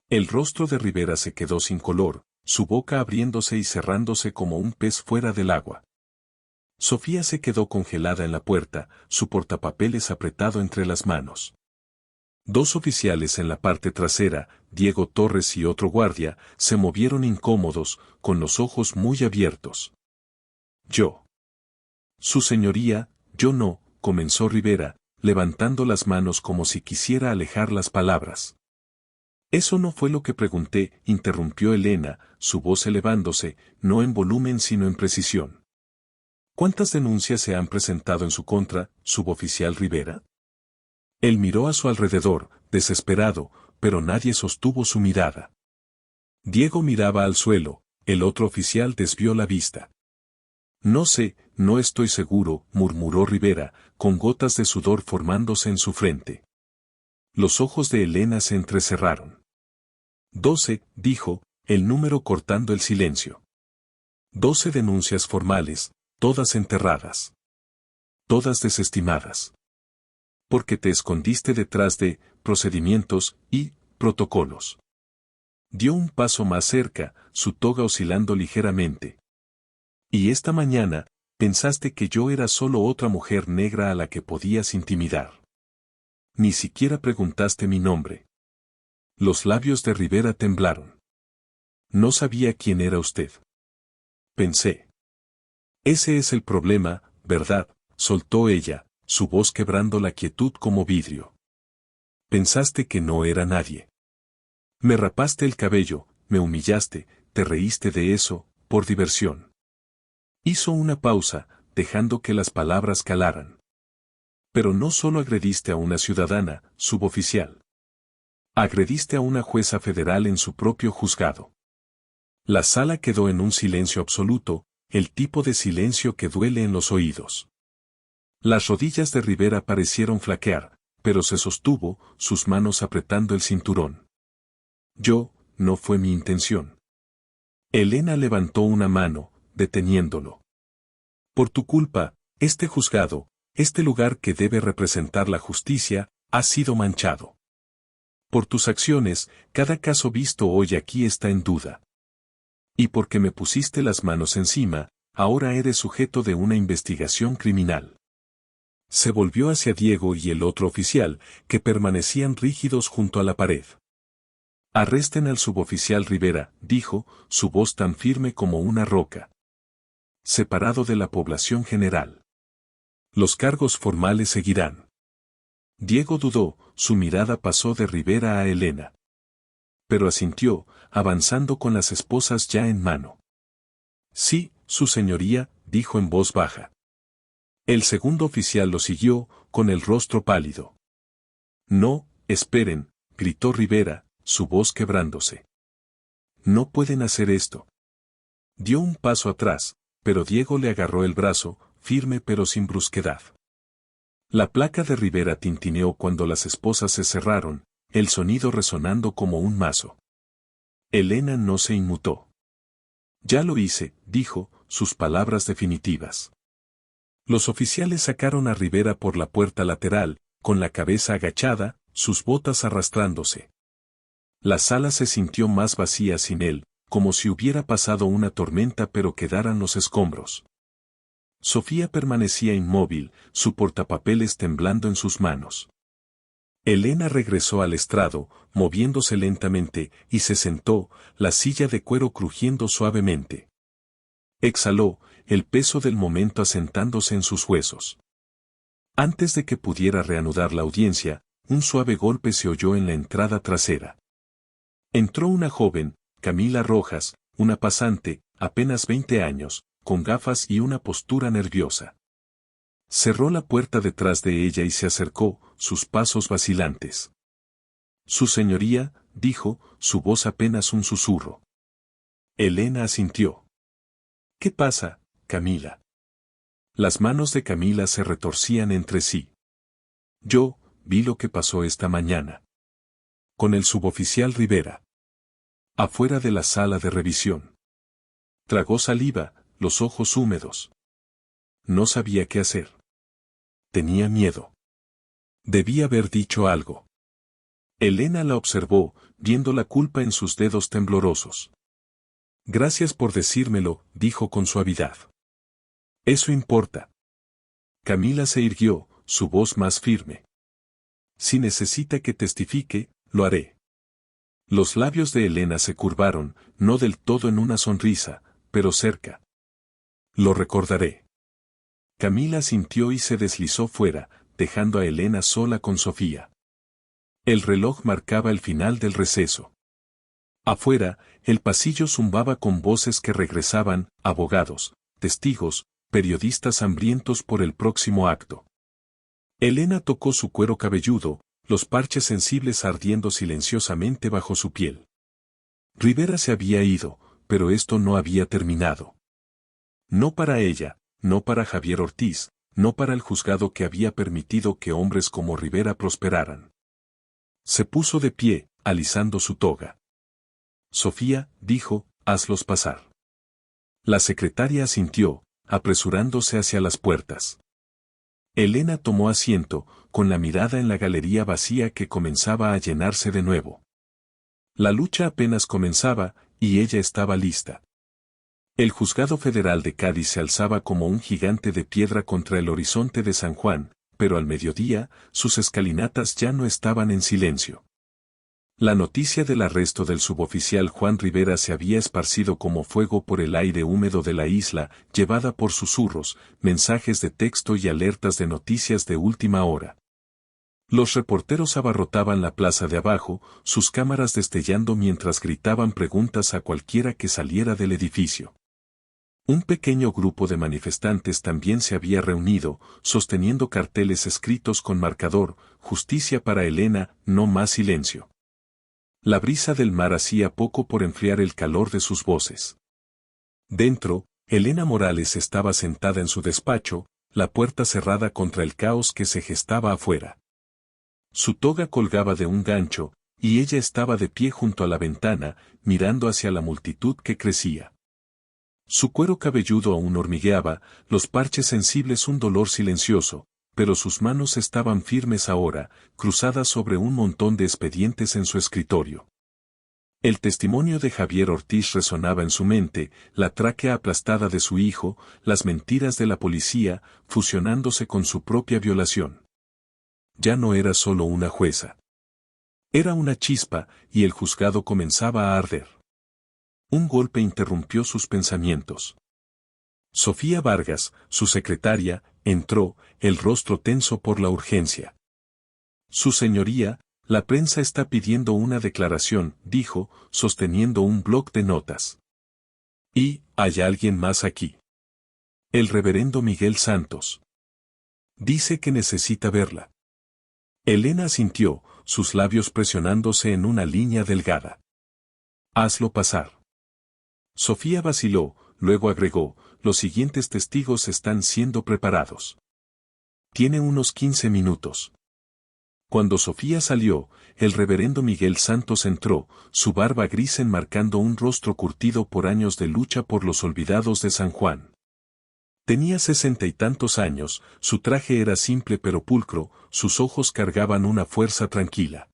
El rostro de Rivera se quedó sin color, su boca abriéndose y cerrándose como un pez fuera del agua. Sofía se quedó congelada en la puerta, su portapapeles apretado entre las manos. Dos oficiales en la parte trasera, Diego Torres y otro guardia, se movieron incómodos, con los ojos muy abiertos. Yo. Su señoría, yo no, comenzó Rivera, levantando las manos como si quisiera alejar las palabras. Eso no fue lo que pregunté, interrumpió Elena, su voz elevándose, no en volumen sino en precisión. ¿Cuántas denuncias se han presentado en su contra, suboficial Rivera? Él miró a su alrededor, desesperado, pero nadie sostuvo su mirada. Diego miraba al suelo, el otro oficial desvió la vista. No sé, no estoy seguro, murmuró Rivera, con gotas de sudor formándose en su frente. Los ojos de Elena se entrecerraron. 12, dijo, el número cortando el silencio. 12 denuncias formales, todas enterradas. Todas desestimadas. Porque te escondiste detrás de procedimientos y protocolos. Dio un paso más cerca, su toga oscilando ligeramente. Y esta mañana, pensaste que yo era solo otra mujer negra a la que podías intimidar. Ni siquiera preguntaste mi nombre. Los labios de Rivera temblaron. No sabía quién era usted. Pensé. Ese es el problema, ¿verdad?, soltó ella, su voz quebrando la quietud como vidrio. Pensaste que no era nadie. Me rapaste el cabello, me humillaste, te reíste de eso, por diversión. Hizo una pausa, dejando que las palabras calaran. Pero no solo agrediste a una ciudadana, suboficial. Agrediste a una jueza federal en su propio juzgado. La sala quedó en un silencio absoluto, el tipo de silencio que duele en los oídos. Las rodillas de Rivera parecieron flaquear, pero se sostuvo, sus manos apretando el cinturón. No fue mi intención. Elena levantó una mano, deteniéndolo. Por tu culpa, este juzgado, este lugar que debe representar la justicia, ha sido manchado. Por tus acciones, cada caso visto hoy aquí está en duda. Y porque me pusiste las manos encima, ahora eres sujeto de una investigación criminal. Se volvió hacia Diego y el otro oficial, que permanecían rígidos junto a la pared. Arresten al suboficial Rivera, dijo, su voz tan firme como una roca. Separado de la población general. Los cargos formales seguirán. Diego dudó, su mirada pasó de Rivera a Elena. Pero asintió, avanzando con las esposas ya en mano. Sí, su señoría, dijo en voz baja. El segundo oficial lo siguió, con el rostro pálido. No, esperen, gritó Rivera, su voz quebrándose. No pueden hacer esto. Dio un paso atrás, pero Diego le agarró el brazo, firme pero sin brusquedad. La placa de Rivera tintineó cuando las esposas se cerraron, el sonido resonando como un mazo. Elena no se inmutó. Ya lo hice, dijo, sus palabras definitivas. Los oficiales sacaron a Rivera por la puerta lateral, con la cabeza agachada, sus botas arrastrándose. La sala se sintió más vacía sin él, como si hubiera pasado una tormenta pero quedaran los escombros. Sofía permanecía inmóvil, su portapapeles temblando en sus manos. Elena regresó al estrado, moviéndose lentamente, y se sentó, la silla de cuero crujiendo suavemente. Exhaló, el peso del momento asentándose en sus huesos. Antes de que pudiera reanudar la audiencia, un suave golpe se oyó en la entrada trasera. Entró una joven, Camila Rojas, una pasante, apenas 20 años, con gafas y una postura nerviosa. Cerró la puerta detrás de ella y se acercó, sus pasos vacilantes. Su señoría, dijo, su voz apenas un susurro. Elena asintió. ¿Qué pasa, Camila? Las manos de Camila se retorcían entre sí. Yo, vi lo que pasó esta mañana. Con el suboficial Rivera. Afuera de la sala de revisión. Tragó saliva, los ojos húmedos. No sabía qué hacer. Tenía miedo. Debía haber dicho algo. Elena la observó, viendo la culpa en sus dedos temblorosos. Gracias por decírmelo, dijo con suavidad. Eso importa. Camila se irguió, su voz más firme. Si necesita que testifique, lo haré. Los labios de Elena se curvaron, no del todo en una sonrisa, pero cerca. Lo recordaré. Camila sintió y se deslizó fuera, dejando a Elena sola con Sofía. El reloj marcaba el final del receso. Afuera, el pasillo zumbaba con voces que regresaban, abogados, testigos, periodistas hambrientos por el próximo acto. Elena tocó su cuero cabelludo, los parches sensibles ardiendo silenciosamente bajo su piel. Rivera se había ido, pero esto no había terminado. No para ella, no para Javier Ortiz, no para el juzgado que había permitido que hombres como Rivera prosperaran. Se puso de pie, alisando su toga. Sofía, dijo, hazlos pasar. La secretaria asintió, apresurándose hacia las puertas. Elena tomó asiento, con la mirada en la galería vacía que comenzaba a llenarse de nuevo. La lucha apenas comenzaba, y ella estaba lista. El Juzgado Federal de Cádiz se alzaba como un gigante de piedra contra el horizonte de San Juan, pero al mediodía, sus escalinatas ya no estaban en silencio. La noticia del arresto del suboficial Juan Rivera se había esparcido como fuego por el aire húmedo de la isla, llevada por susurros, mensajes de texto y alertas de noticias de última hora. Los reporteros abarrotaban la plaza de abajo, sus cámaras destellando mientras gritaban preguntas a cualquiera que saliera del edificio. Un pequeño grupo de manifestantes también se había reunido, sosteniendo carteles escritos con marcador, justicia para Elena, no más silencio. La brisa del mar hacía poco por enfriar el calor de sus voces. Dentro, Elena Morales estaba sentada en su despacho, la puerta cerrada contra el caos que se gestaba afuera. Su toga colgaba de un gancho, y ella estaba de pie junto a la ventana, mirando hacia la multitud que crecía. Su cuero cabelludo aún hormigueaba, los parches sensibles un dolor silencioso, pero sus manos estaban firmes ahora, cruzadas sobre un montón de expedientes en su escritorio. El testimonio de Javier Ortiz resonaba en su mente, la tráquea aplastada de su hijo, las mentiras de la policía, fusionándose con su propia violación. Ya no era solo una jueza. Era una chispa, y el juzgado comenzaba a arder. Un golpe interrumpió sus pensamientos. Sofía Vargas, su secretaria, entró, el rostro tenso por la urgencia. Su señoría, la prensa está pidiendo una declaración, dijo, sosteniendo un bloc de notas. ¿Y hay alguien más aquí? El reverendo Miguel Santos. Dice que necesita verla. Elena asintió, sus labios presionándose en una línea delgada. Hazlo pasar. Sofía vaciló, luego agregó, los siguientes testigos están siendo preparados. Tiene unos 15 minutos. Cuando Sofía salió, el reverendo Miguel Santos entró, su barba gris enmarcando un rostro curtido por años de lucha por los olvidados de San Juan. Tenía 60 y tantos años, su traje era simple pero pulcro, sus ojos cargaban una fuerza tranquila.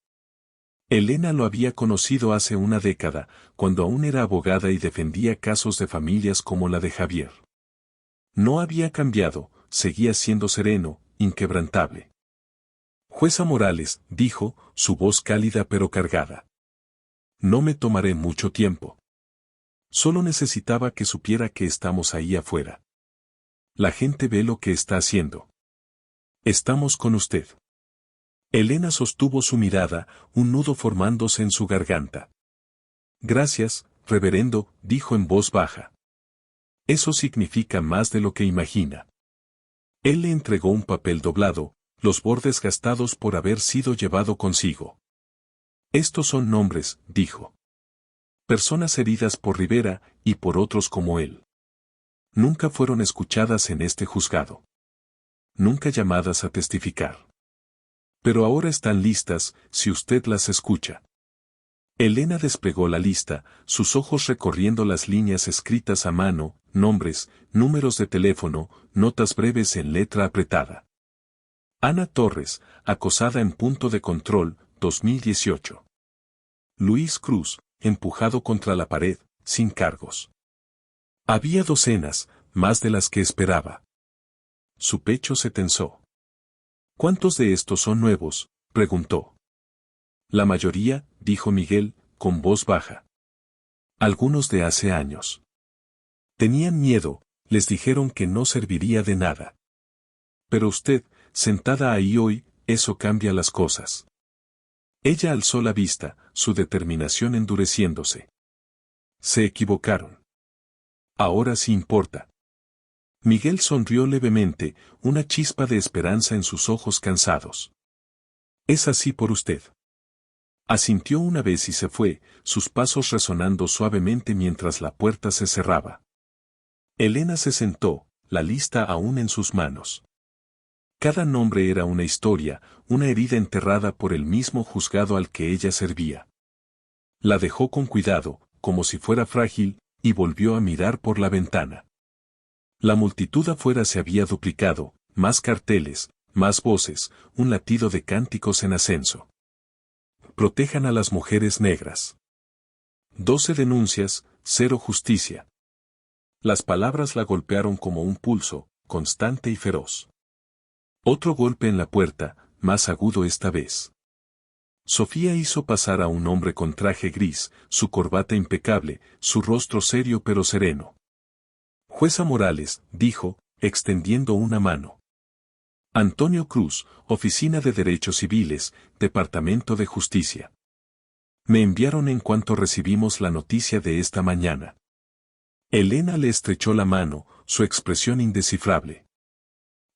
Elena lo había conocido hace una década, cuando aún era abogada y defendía casos de familias como la de Javier. No había cambiado, seguía siendo sereno, inquebrantable. Jueza Morales, dijo, su voz cálida pero cargada. No me tomaré mucho tiempo. Solo necesitaba que supiera que estamos ahí afuera. La gente ve lo que está haciendo. Estamos con usted. Elena sostuvo su mirada, un nudo formándose en su garganta. Gracias, reverendo, dijo en voz baja. Eso significa más de lo que imagina. Él le entregó un papel doblado, los bordes gastados por haber sido llevado consigo. Estos son nombres, dijo. Personas heridas por Rivera y por otros como él. Nunca fueron escuchadas en este juzgado. Nunca llamadas a testificar. Pero ahora están listas, si usted las escucha. Elena desplegó la lista, sus ojos recorriendo las líneas escritas a mano, nombres, números de teléfono, notas breves en letra apretada. Ana Torres, acosada en punto de control, 2018. Luis Cruz, empujado contra la pared, sin cargos. Había docenas, más de las que esperaba. Su pecho se tensó. ¿Cuántos de estos son nuevos?, preguntó. La mayoría, dijo Miguel, con voz baja. Algunos de hace años. Tenían miedo, les dijeron que no serviría de nada. Pero usted, sentada ahí hoy, eso cambia las cosas. Ella alzó la vista, su determinación endureciéndose. Se equivocaron. Ahora sí importa. Miguel sonrió levemente, una chispa de esperanza en sus ojos cansados. Es así por usted. Asintió una vez y se fue, sus pasos resonando suavemente mientras la puerta se cerraba. Elena se sentó, la lista aún en sus manos. Cada nombre era una historia, una herida enterrada por el mismo juzgado al que ella servía. La dejó con cuidado, como si fuera frágil, y volvió a mirar por la ventana. La multitud afuera se había duplicado, más carteles, más voces, un latido de cánticos en ascenso. Protejan a las mujeres negras. 12 denuncias, 0 justicia. Las palabras la golpearon como un pulso, constante y feroz. Otro golpe en la puerta, más agudo esta vez. Sofía hizo pasar a un hombre con traje gris, su corbata impecable, su rostro serio pero sereno. Jueza Morales, dijo, extendiendo una mano. Antonio Cruz, Oficina de Derechos Civiles, Departamento de Justicia. Me enviaron en cuanto recibimos la noticia de esta mañana. Elena le estrechó la mano, su expresión indescifrable.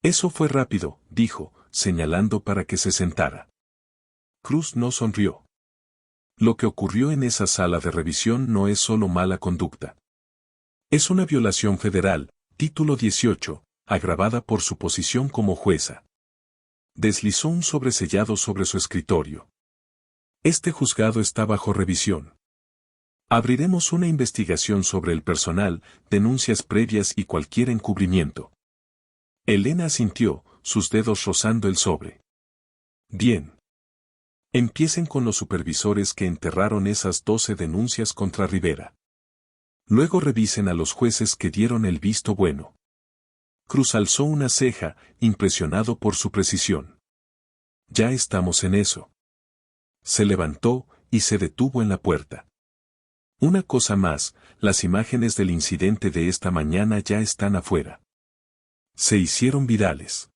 Eso fue rápido, dijo, señalando para que se sentara. Cruz no sonrió. Lo que ocurrió en esa sala de revisión no es solo mala conducta. Es una violación federal, título 18, agravada por su posición como jueza. Deslizó un sobresellado sobre su escritorio. Este juzgado está bajo revisión. Abriremos una investigación sobre el personal, denuncias previas y cualquier encubrimiento. Elena asintió, sus dedos rozando el sobre. Bien. Empiecen con los supervisores que enterraron esas 12 denuncias contra Rivera. Luego revisen a los jueces que dieron el visto bueno. Cruz alzó una ceja, impresionado por su precisión. Ya estamos en eso. Se levantó y se detuvo en la puerta. Una cosa más, las imágenes del incidente de esta mañana ya están afuera. Se hicieron virales.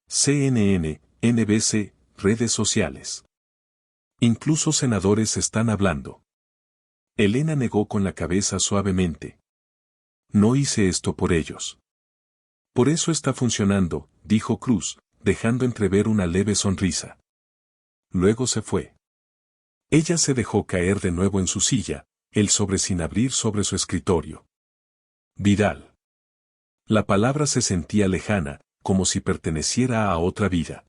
CNN, NBC, redes sociales. Incluso senadores están hablando. Elena negó con la cabeza suavemente. No hice esto por ellos. Por eso está funcionando, dijo Cruz, dejando entrever una leve sonrisa. Luego se fue. Ella se dejó caer de nuevo en su silla, el sobre sin abrir sobre su escritorio. Viral. La palabra se sentía lejana, como si perteneciera a otra vida.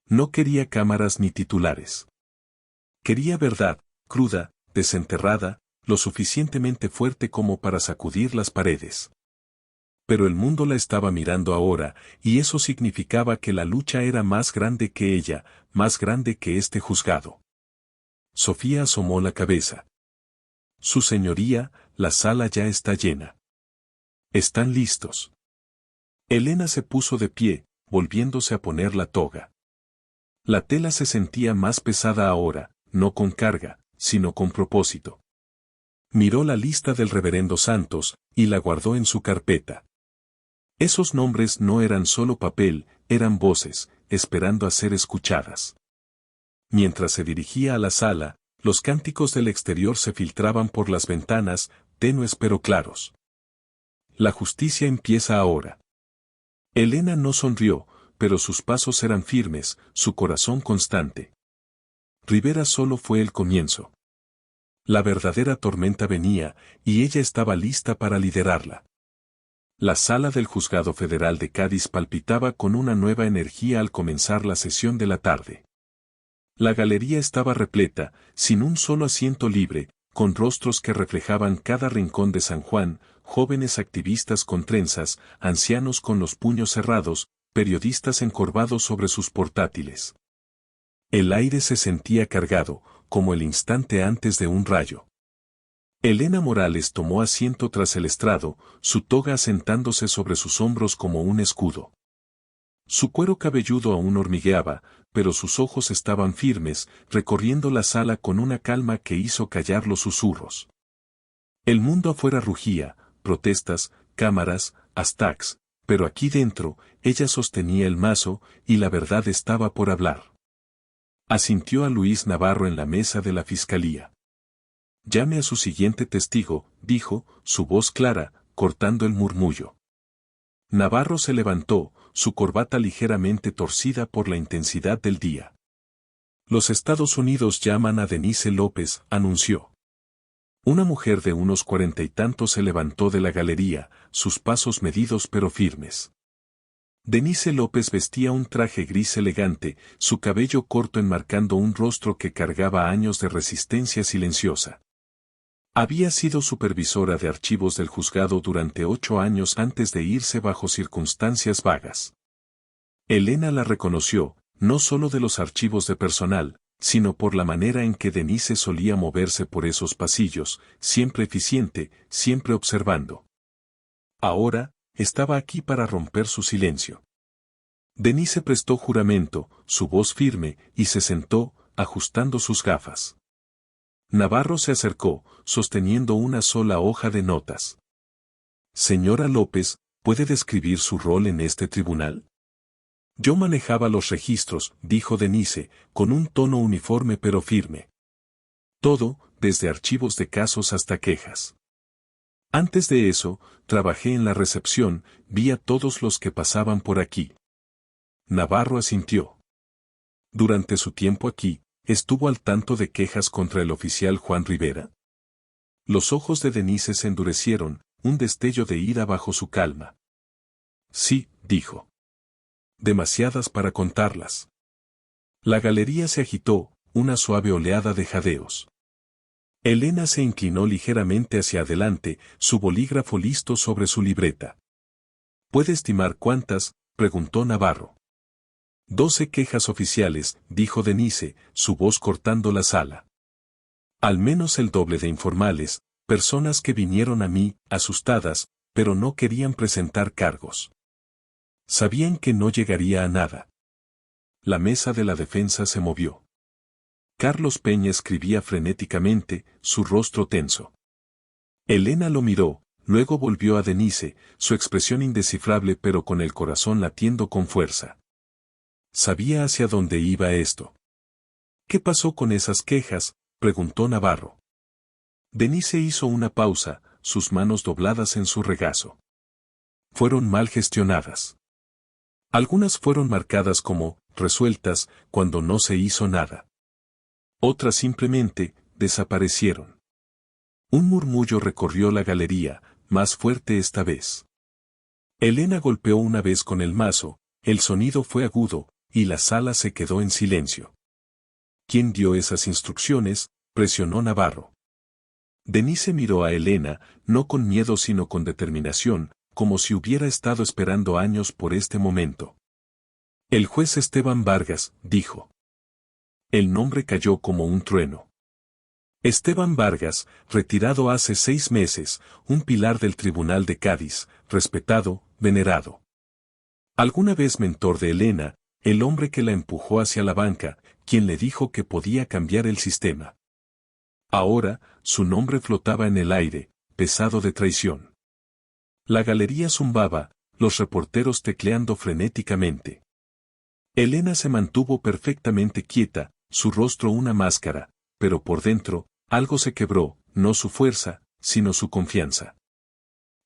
No quería cámaras ni titulares. Quería verdad, cruda, desenterrada, lo suficientemente fuerte como para sacudir las paredes. Pero el mundo la estaba mirando ahora, y eso significaba que la lucha era más grande que ella, más grande que este juzgado. Sofía asomó la cabeza. Su señoría, la sala ya está llena. ¿Están listos? Elena se puso de pie, volviéndose a poner la toga. La tela se sentía más pesada ahora, no con carga, sino con propósito. Miró la lista del reverendo Santos, y la guardó en su carpeta. Esos nombres no eran solo papel, eran voces, esperando a ser escuchadas. Mientras se dirigía a la sala, los cánticos del exterior se filtraban por las ventanas, tenues pero claros. La justicia empieza ahora. Elena no sonrió, pero sus pasos eran firmes, su corazón constante. Rivera solo fue el comienzo. La verdadera tormenta venía, y ella estaba lista para liderarla. La sala del Juzgado Federal de Cádiz palpitaba con una nueva energía al comenzar la sesión de la tarde. La galería estaba repleta, sin un solo asiento libre, con rostros que reflejaban cada rincón de San Juan, jóvenes activistas con trenzas, ancianos con los puños cerrados, periodistas encorvados sobre sus portátiles. El aire se sentía cargado, como el instante antes de un rayo. Elena Morales tomó asiento tras el estrado, su toga asentándose sobre sus hombros como un escudo. Su cuero cabelludo aún hormigueaba, pero sus ojos estaban firmes, recorriendo la sala con una calma que hizo callar los susurros. El mundo afuera rugía, protestas, cámaras, hashtags, pero aquí dentro, ella sostenía el mazo, y la verdad estaba por hablar. Asintió a Luis Navarro en la mesa de la fiscalía. Llame a su siguiente testigo, dijo, su voz clara, cortando el murmullo. Navarro se levantó, su corbata ligeramente torcida por la intensidad del día. Los Estados Unidos llaman a Denise López, anunció. Una mujer de unos 40 y tantos se levantó de la galería, sus pasos medidos pero firmes. Denise López vestía un traje gris elegante, su cabello corto enmarcando un rostro que cargaba años de resistencia silenciosa. Había sido supervisora de archivos del juzgado durante 8 años antes de irse bajo circunstancias vagas. Elena la reconoció, no solo de los archivos de personal, sino por la manera en que Denise solía moverse por esos pasillos, siempre eficiente, siempre observando. Ahora, estaba aquí para romper su silencio. Denise prestó juramento, su voz firme, y se sentó, ajustando sus gafas. Navarro se acercó, sosteniendo una sola hoja de notas. Señora López, ¿puede describir su rol en este tribunal? Yo manejaba los registros, dijo Denise, con un tono uniforme pero firme. Todo, desde archivos de casos hasta quejas. Antes de eso, trabajé en la recepción, vi a todos los que pasaban por aquí. Navarro asintió. Durante su tiempo aquí, ¿estuvo al tanto de quejas contra el oficial Juan Rivera? Los ojos de Denise se endurecieron, un destello de ira bajo su calma. Sí, dijo. Demasiadas para contarlas. La galería se agitó, una suave oleada de jadeos. Elena se inclinó ligeramente hacia adelante, su bolígrafo listo sobre su libreta. ¿Puede estimar cuántas?, preguntó Navarro. 12 quejas oficiales, dijo Denise, su voz cortando la sala. Al menos el doble de informales, personas que vinieron a mí, asustadas, pero no querían presentar cargos. Sabían que no llegaría a nada. La mesa de la defensa se movió. Carlos Peña escribía frenéticamente, su rostro tenso. Elena lo miró, luego volvió a Denise, su expresión indescifrable pero con el corazón latiendo con fuerza. Sabía hacia dónde iba esto. ¿Qué pasó con esas quejas?, preguntó Navarro. Denise hizo una pausa, sus manos dobladas en su regazo. Fueron mal gestionadas. Algunas fueron marcadas como resueltas cuando no se hizo nada. Otras simplemente desaparecieron. Un murmullo recorrió la galería, más fuerte esta vez. Elena golpeó una vez con el mazo, el sonido fue agudo, y la sala se quedó en silencio. ¿Quién dio esas instrucciones?, presionó Navarro. Denise miró a Elena, no con miedo sino con determinación, como si hubiera estado esperando años por este momento. El juez Esteban Vargas, dijo. El nombre cayó como un trueno. Esteban Vargas, retirado hace 6 meses, un pilar del Tribunal de Cádiz, respetado, venerado. Alguna vez mentor de Elena, el hombre que la empujó hacia la banca, quien le dijo que podía cambiar el sistema. Ahora, su nombre flotaba en el aire, pesado de traición. La galería zumbaba, los reporteros tecleando frenéticamente. Elena se mantuvo perfectamente quieta, su rostro una máscara, pero por dentro, algo se quebró, no su fuerza, sino su confianza.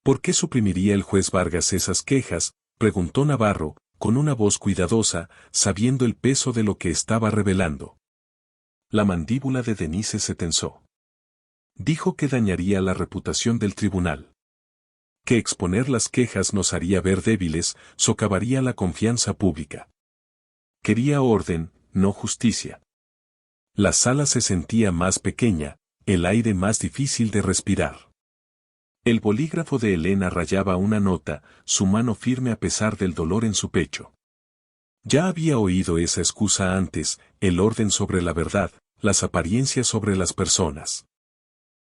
¿Por qué suprimiría el juez Vargas esas quejas?, preguntó Navarro, con una voz cuidadosa, sabiendo el peso de lo que estaba revelando. La mandíbula de Denise se tensó. Dijo que dañaría la reputación del tribunal. Que exponer las quejas nos haría ver débiles, socavaría la confianza pública. Quería orden, no justicia. La sala se sentía más pequeña, el aire más difícil de respirar. El bolígrafo de Elena rayaba una nota, su mano firme a pesar del dolor en su pecho. Ya había oído esa excusa antes, el orden sobre la verdad, las apariencias sobre las personas.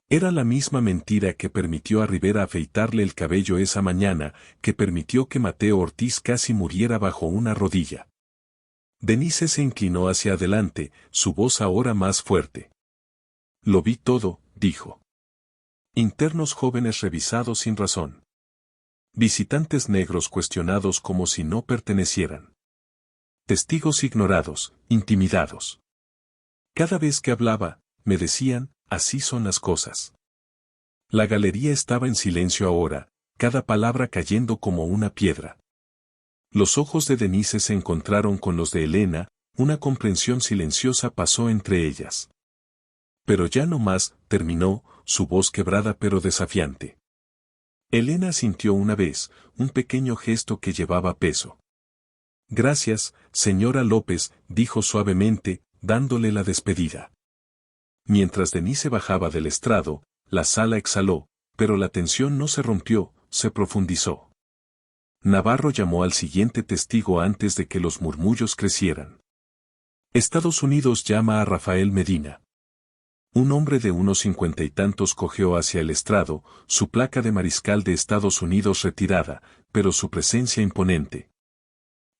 Era la misma mentira que permitió a Rivera afeitarle el cabello esa mañana, que permitió que Mateo Ortiz casi muriera bajo una rodilla. Denise se inclinó hacia adelante, su voz ahora más fuerte. Lo vi todo, dijo. Internos jóvenes revisados sin razón. Visitantes negros cuestionados como si no pertenecieran. Testigos ignorados, intimidados. Cada vez que hablaba, me decían, así son las cosas. La galería estaba en silencio ahora, cada palabra cayendo como una piedra. Los ojos de Denise se encontraron con los de Elena, una comprensión silenciosa pasó entre ellas. Pero ya no más, terminó, su voz quebrada pero desafiante. Elena sintió una vez, un pequeño gesto que llevaba peso. Gracias, señora López, dijo suavemente, dándole la despedida. Mientras Denise bajaba del estrado, la sala exhaló, pero la tensión no se rompió, se profundizó. Navarro llamó al siguiente testigo antes de que los murmullos crecieran. Estados Unidos llama a Rafael Medina. Un hombre de unos 50 y tantos cojeó hacia el estrado, su placa de mariscal de Estados Unidos retirada, pero su presencia imponente.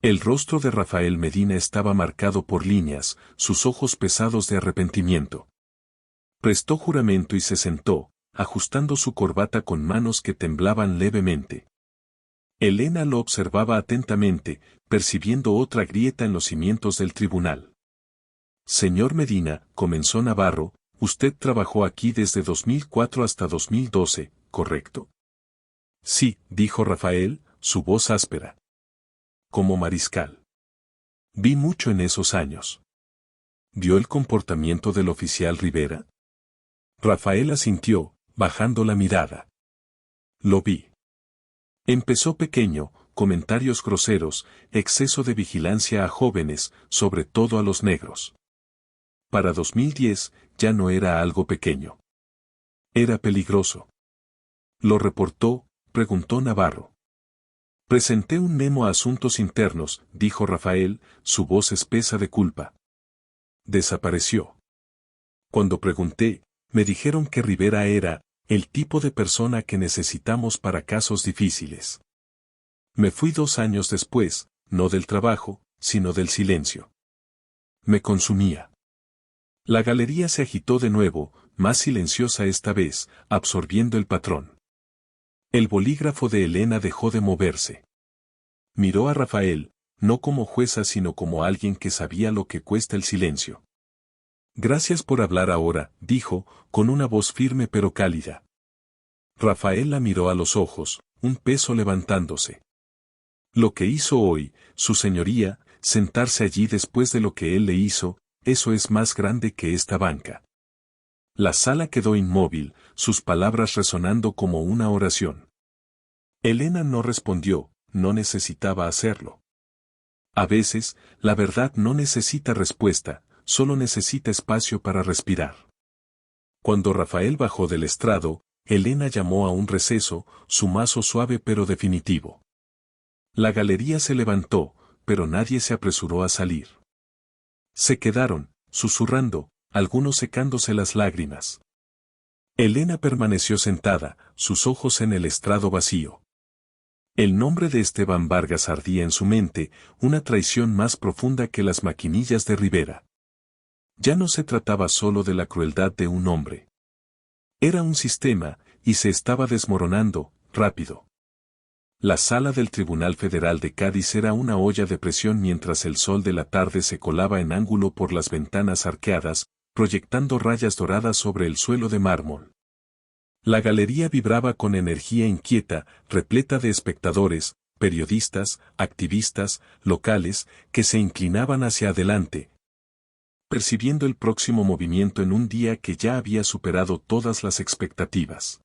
El rostro de Rafael Medina estaba marcado por líneas, sus ojos pesados de arrepentimiento. Prestó juramento y se sentó, ajustando su corbata con manos que temblaban levemente. Elena lo observaba atentamente, percibiendo otra grieta en los cimientos del tribunal. Señor Medina, comenzó Navarro, usted trabajó aquí desde 2004 hasta 2012, ¿correcto? Sí, dijo Rafael, su voz áspera. Como mariscal. Vi mucho en esos años. ¿Vio el comportamiento del oficial Rivera? Rafael asintió, bajando la mirada. Lo vi. Empezó pequeño, comentarios groseros, exceso de vigilancia a jóvenes, sobre todo a los negros. Para 2010, ya no era algo pequeño. Era peligroso. ¿Lo reportó?, preguntó Navarro. Presenté un memo a Asuntos Internos, dijo Rafael, su voz espesa de culpa. Desapareció. Cuando pregunté, me dijeron que Rivera era el tipo de persona que necesitamos para casos difíciles. Me fui 2 años después, no del trabajo, sino del silencio. Me consumía. La galería se agitó de nuevo, más silenciosa esta vez, absorbiendo el patrón. El bolígrafo de Elena dejó de moverse. Miró a Rafael, no como jueza sino como alguien que sabía lo que cuesta el silencio. Gracias por hablar ahora, dijo, con una voz firme pero cálida. Rafael la miró a los ojos, un peso levantándose. Lo que hizo hoy, su señoría, sentarse allí después de lo que él le hizo, eso es más grande que esta banca. La sala quedó inmóvil, sus palabras resonando como una oración. Elena no respondió, no necesitaba hacerlo. A veces, la verdad no necesita respuesta, solo necesita espacio para respirar. Cuando Rafael bajó del estrado, Elena llamó a un receso, su mazo suave pero definitivo. La galería se levantó, pero nadie se apresuró a salir. Se quedaron, susurrando, algunos secándose las lágrimas. Elena permaneció sentada, sus ojos en el estrado vacío. El nombre de Esteban Vargas ardía en su mente, una traición más profunda que las maquinillas de Rivera. Ya no se trataba solo de la crueldad de un hombre. Era un sistema, y se estaba desmoronando, rápido. La sala del Tribunal Federal de Cádiz era una olla de presión mientras el sol de la tarde se colaba en ángulo por las ventanas arqueadas, proyectando rayas doradas sobre el suelo de mármol. La galería vibraba con energía inquieta, repleta de espectadores, periodistas, activistas, locales, que se inclinaban hacia adelante, percibiendo el próximo movimiento en un día que ya había superado todas las expectativas.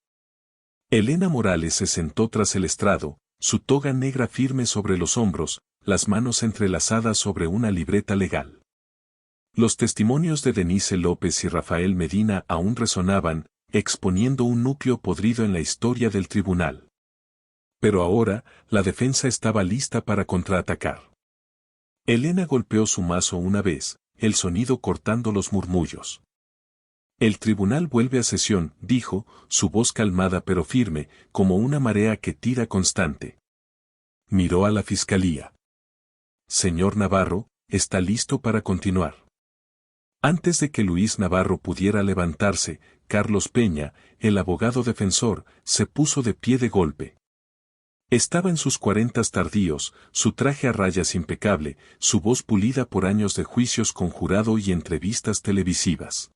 Elena Morales se sentó tras el estrado, su toga negra firme sobre los hombros, las manos entrelazadas sobre una libreta legal. Los testimonios de Denise López y Rafael Medina aún resonaban, exponiendo un núcleo podrido en la historia del tribunal. Pero ahora, la defensa estaba lista para contraatacar. Elena golpeó su mazo una vez, el sonido cortando los murmullos. El tribunal vuelve a sesión, dijo, su voz calmada pero firme, como una marea que tira constante. Miró a la fiscalía. Señor Navarro, está listo para continuar. Antes de que Luis Navarro pudiera levantarse, Carlos Peña, el abogado defensor, se puso de pie de golpe. Estaba en sus 40 tardíos, su traje a rayas impecable, su voz pulida por años de juicios con jurado y entrevistas televisivas.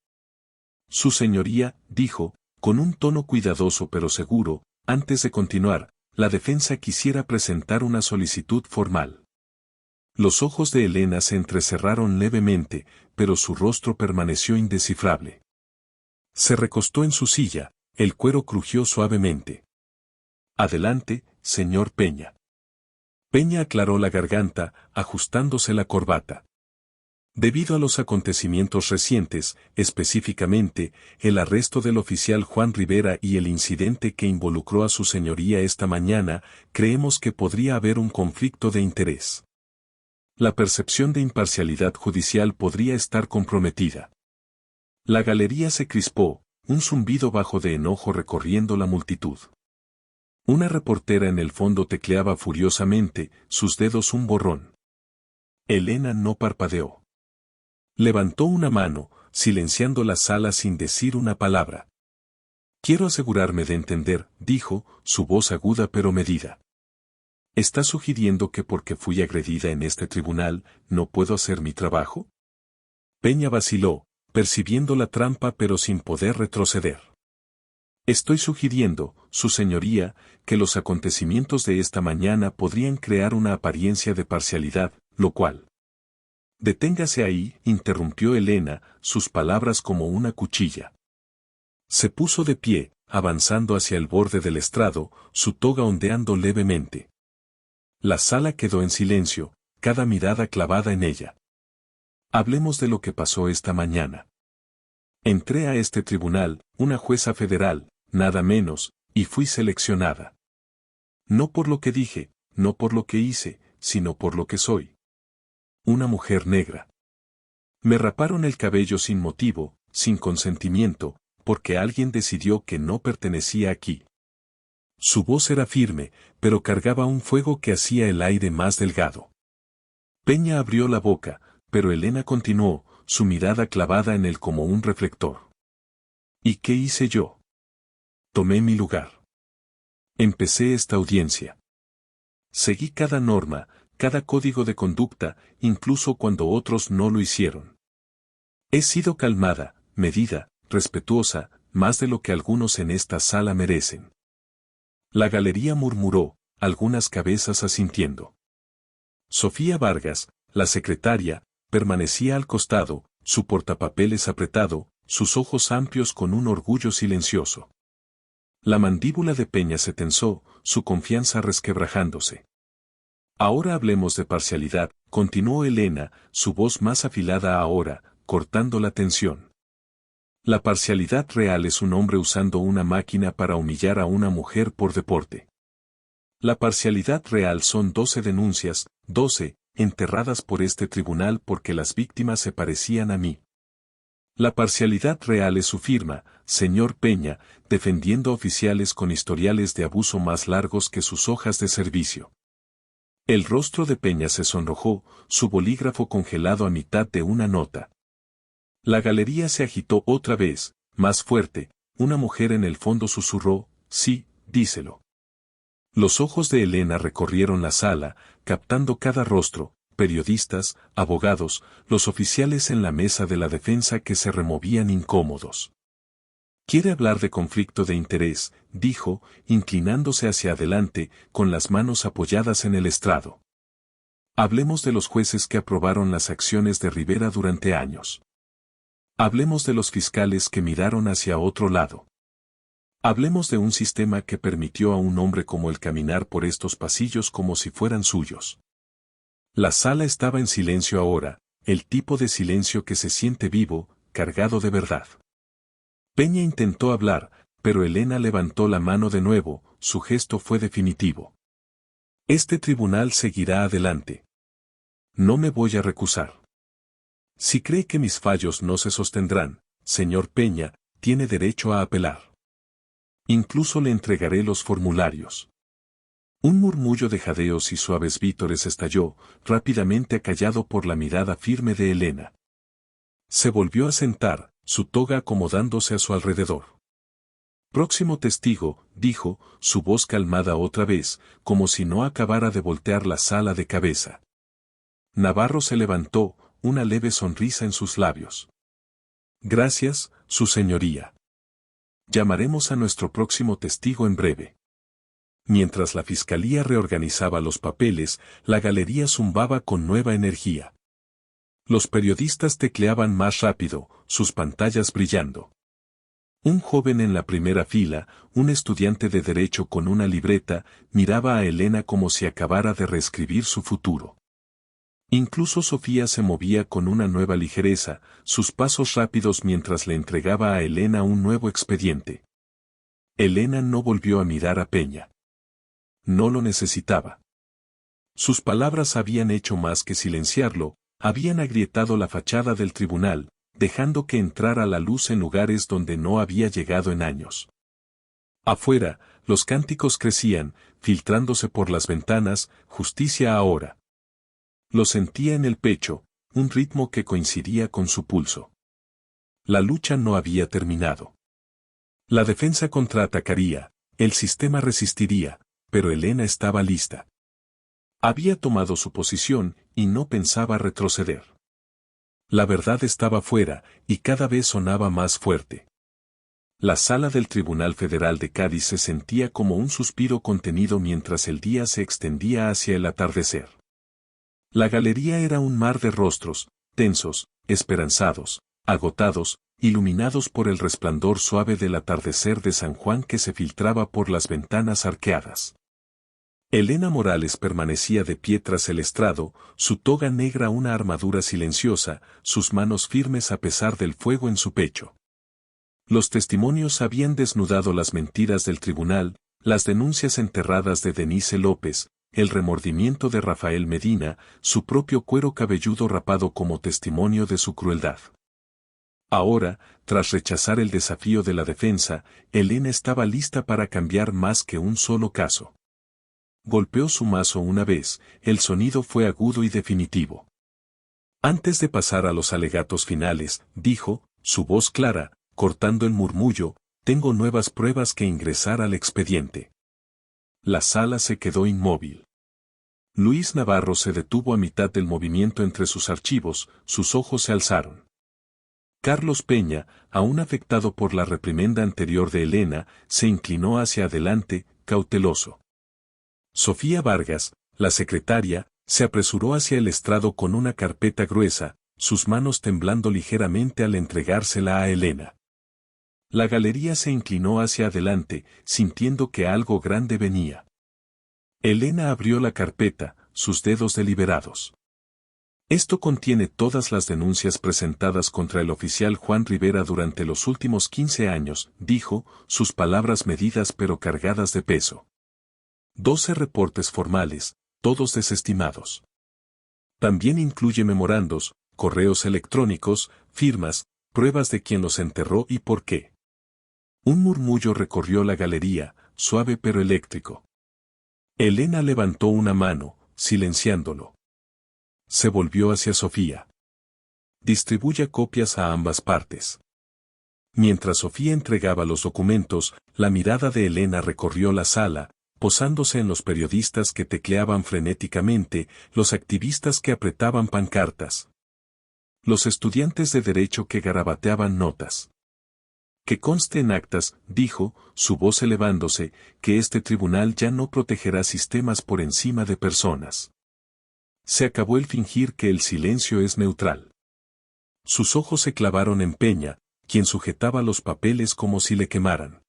Su señoría, dijo, con un tono cuidadoso pero seguro, antes de continuar, la defensa quisiera presentar una solicitud formal. Los ojos de Elena se entrecerraron levemente, pero su rostro permaneció indescifrable. Se recostó en su silla, el cuero crujió suavemente. Adelante, señor Peña. Peña aclaró la garganta, ajustándose la corbata. Debido a los acontecimientos recientes, específicamente, el arresto del oficial Juan Rivera y el incidente que involucró a su señoría esta mañana, creemos que podría haber un conflicto de interés. La percepción de imparcialidad judicial podría estar comprometida. La galería se crispó, un zumbido bajo de enojo recorriendo la multitud. Una reportera en el fondo tecleaba furiosamente, sus dedos un borrón. Elena no parpadeó. Levantó una mano, silenciando la sala sin decir una palabra. Quiero asegurarme de entender, dijo, su voz aguda pero medida. ¿Está sugiriendo que porque fui agredida en este tribunal, no puedo hacer mi trabajo? Peña vaciló, percibiendo la trampa pero sin poder retroceder. Estoy sugiriendo, su señoría, que los acontecimientos de esta mañana podrían crear una apariencia de parcialidad, lo cual... Deténgase ahí, interrumpió Elena, sus palabras como una cuchilla. Se puso de pie, avanzando hacia el borde del estrado, su toga ondeando levemente. La sala quedó en silencio, cada mirada clavada en ella. Hablemos de lo que pasó esta mañana. Entré a este tribunal, una jueza federal, nada menos, y fui seleccionada. No por lo que dije, no por lo que hice, sino por lo que soy. Una mujer negra. Me raparon el cabello sin motivo, sin consentimiento, porque alguien decidió que no pertenecía aquí. Su voz era firme, pero cargaba un fuego que hacía el aire más delgado. Peña abrió la boca, pero Elena continuó, su mirada clavada en él como un reflector. ¿Y qué hice yo? Tomé mi lugar. Empecé esta audiencia. Seguí cada norma, cada código de conducta, incluso cuando otros no lo hicieron. He sido calmada, medida, respetuosa, más de lo que algunos en esta sala merecen. La galería murmuró, algunas cabezas asintiendo. Sofía Vargas, la secretaria, permanecía al costado, su portapapeles apretado, sus ojos amplios con un orgullo silencioso. La mandíbula de Peña se tensó, su confianza resquebrajándose. Ahora hablemos de parcialidad, continuó Elena, su voz más afilada ahora, cortando la tensión. La parcialidad real es un hombre usando una máquina para humillar a una mujer por deporte. La parcialidad real son 12 denuncias, 12, enterradas por este tribunal porque las víctimas se parecían a mí. La parcialidad real es su firma, señor Peña, defendiendo oficiales con historiales de abuso más largos que sus hojas de servicio. El rostro de Peña se sonrojó, su bolígrafo congelado a mitad de una nota. La galería se agitó otra vez, más fuerte, una mujer en el fondo susurró, sí, díselo. Los ojos de Elena recorrieron la sala, captando cada rostro, periodistas, abogados, los oficiales en la mesa de la defensa que se removían incómodos. «Quiere hablar de conflicto de interés», dijo, inclinándose hacia adelante, con las manos apoyadas en el estrado. «Hablemos de los jueces que aprobaron las acciones de Rivera durante años. Hablemos de los fiscales que miraron hacia otro lado. Hablemos de un sistema que permitió a un hombre como él caminar por estos pasillos como si fueran suyos». La sala estaba en silencio ahora, el tipo de silencio que se siente vivo, cargado de verdad. Peña intentó hablar, pero Elena levantó la mano de nuevo, su gesto fue definitivo. Este tribunal seguirá adelante. No me voy a recusar. Si cree que mis fallos no se sostendrán, señor Peña, tiene derecho a apelar. Incluso le entregaré los formularios. Un murmullo de jadeos y suaves vítores estalló, rápidamente acallado por la mirada firme de Elena. Se volvió a sentar, su toga acomodándose a su alrededor. «Próximo testigo», dijo, su voz calmada otra vez, como si no acabara de voltear la sala de cabeza. Navarro se levantó, una leve sonrisa en sus labios. «Gracias, su señoría. Llamaremos a nuestro próximo testigo en breve». Mientras la fiscalía reorganizaba los papeles, la galería zumbaba con nueva energía. Los periodistas tecleaban más rápido, sus pantallas brillando. Un joven en la primera fila, un estudiante de derecho con una libreta, miraba a Elena como si acabara de reescribir su futuro. Incluso Sofía se movía con una nueva ligereza, sus pasos rápidos mientras le entregaba a Elena un nuevo expediente. Elena no volvió a mirar a Peña. No lo necesitaba. Sus palabras habían hecho más que silenciarlo, habían agrietado la fachada del tribunal, dejando que entrara la luz en lugares donde no había llegado en años. Afuera, los cánticos crecían, filtrándose por las ventanas, justicia ahora. Lo sentía en el pecho, un ritmo que coincidía con su pulso. La lucha no había terminado. La defensa contraatacaría, el sistema resistiría, pero Elena estaba lista. Había tomado su posición y no pensaba retroceder. La verdad estaba fuera y cada vez sonaba más fuerte. La sala del Tribunal Federal de Cádiz se sentía como un suspiro contenido mientras el día se extendía hacia el atardecer. La galería era un mar de rostros, tensos, esperanzados, agotados, iluminados por el resplandor suave del atardecer de San Juan que se filtraba por las ventanas arqueadas. Elena Morales permanecía de pie tras el estrado, su toga negra una armadura silenciosa, sus manos firmes a pesar del fuego en su pecho. Los testimonios habían desnudado las mentiras del tribunal, las denuncias enterradas de Denise López, el remordimiento de Rafael Medina, su propio cuero cabelludo rapado como testimonio de su crueldad. Ahora, tras rechazar el desafío de la defensa, Elena estaba lista para cambiar más que un solo caso. Golpeó su mazo una vez, el sonido fue agudo y definitivo. Antes de pasar a los alegatos finales, dijo, su voz clara, cortando el murmullo, tengo nuevas pruebas que ingresar al expediente. La sala se quedó inmóvil. Luis Navarro se detuvo a mitad del movimiento entre sus archivos, sus ojos se alzaron. Carlos Peña, aún afectado por la reprimenda anterior de Elena, se inclinó hacia adelante, cauteloso. Sofía Vargas, la secretaria, se apresuró hacia el estrado con una carpeta gruesa, sus manos temblando ligeramente al entregársela a Elena. La galería se inclinó hacia adelante, sintiendo que algo grande venía. Elena abrió la carpeta, sus dedos deliberados. Esto contiene todas las denuncias presentadas contra el oficial Juan Rivera durante los últimos 15 años, dijo, sus palabras medidas pero cargadas de peso. 12 reportes formales, todos desestimados. También incluye memorandos, correos electrónicos, firmas, pruebas de quién los enterró y por qué. Un murmullo recorrió la galería, suave pero eléctrico. Elena levantó una mano, silenciándolo. Se volvió hacia Sofía. Distribuya copias a ambas partes. Mientras Sofía entregaba los documentos, la mirada de Elena recorrió la sala, posándose en los periodistas que tecleaban frenéticamente, los activistas que apretaban pancartas. Los estudiantes de derecho que garabateaban notas. Que conste en actas, dijo, su voz elevándose, que este tribunal ya no protegerá sistemas por encima de personas. Se acabó el fingir que el silencio es neutral. Sus ojos se clavaron en Peña, quien sujetaba los papeles como si le quemaran.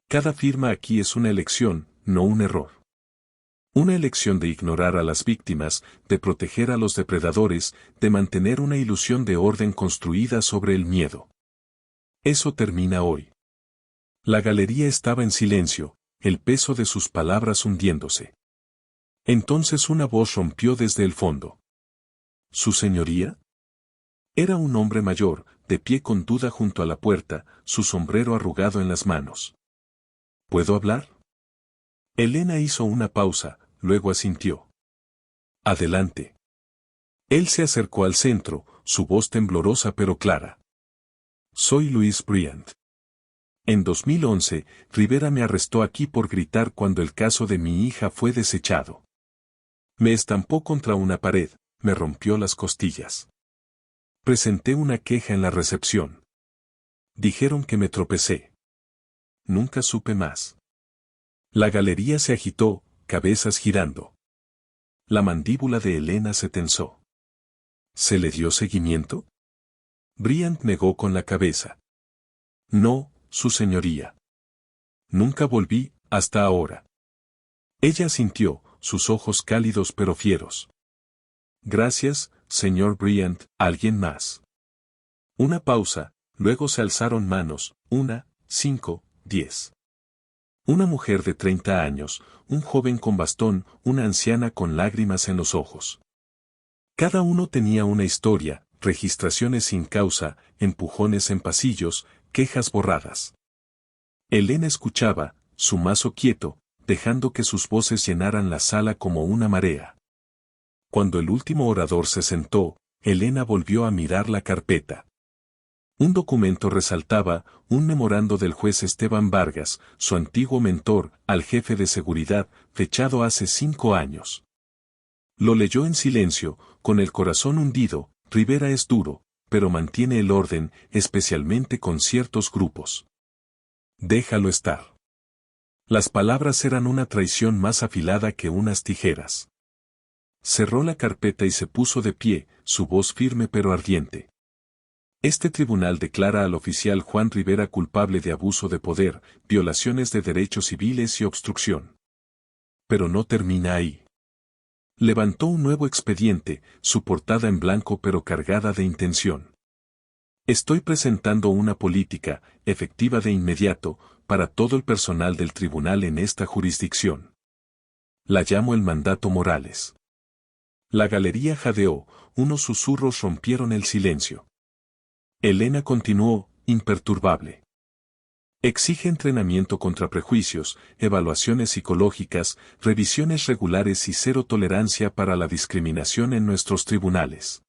Cada firma aquí es una elección, no un error. Una elección de ignorar a las víctimas, de proteger a los depredadores, de mantener una ilusión de orden construida sobre el miedo. Eso termina hoy. La galería estaba en silencio, el peso de sus palabras hundiéndose. Entonces una voz rompió desde el fondo. ¿Su señoría? Era un hombre mayor, de pie con duda junto a la puerta, su sombrero arrugado en las manos. ¿Puedo hablar? Elena hizo una pausa, luego asintió. Adelante. Él se acercó al centro, su voz temblorosa pero clara. Soy Luis Bryant. En 2011, Rivera me arrestó aquí por gritar cuando el caso de mi hija fue desechado. Me estampó contra una pared, me rompió las costillas. Presenté una queja en la recepción. Dijeron que me tropecé. Nunca supe más. La galería se agitó, cabezas girando. La mandíbula de Elena se tensó. ¿Se le dio seguimiento? Bryant negó con la cabeza. No, su señoría. Nunca volví, hasta ahora. Ella asintió, sus ojos cálidos pero fieros. Gracias, señor Bryant, ¿alguien más? Una pausa, luego se alzaron manos, 1, 5, 10. Una mujer de 30 años, un joven con bastón, una anciana con lágrimas en los ojos. Cada uno tenía una historia, registraciones sin causa, empujones en pasillos, quejas borradas. Elena escuchaba, su mazo quieto, dejando que sus voces llenaran la sala como una marea. Cuando el último orador se sentó, Elena volvió a mirar la carpeta. Un documento resaltaba, un memorando del juez Esteban Vargas, su antiguo mentor, al jefe de seguridad, fechado hace 5 años. Lo leyó en silencio, con el corazón hundido. Rivera es duro, pero mantiene el orden, especialmente con ciertos grupos. Déjalo estar. Las palabras eran una traición más afilada que unas tijeras. Cerró la carpeta y se puso de pie, su voz firme pero ardiente. Este tribunal declara al oficial Juan Rivera culpable de abuso de poder, violaciones de derechos civiles y obstrucción. Pero no termina ahí. Levantó un nuevo expediente, su portada en blanco pero cargada de intención. Estoy presentando una política, efectiva de inmediato, para todo el personal del tribunal en esta jurisdicción. La llamo el mandato Morales. La galería jadeó, unos susurros rompieron el silencio. Elena continuó, imperturbable. Exige entrenamiento contra prejuicios, evaluaciones psicológicas, revisiones regulares y cero tolerancia para la discriminación en nuestros tribunales.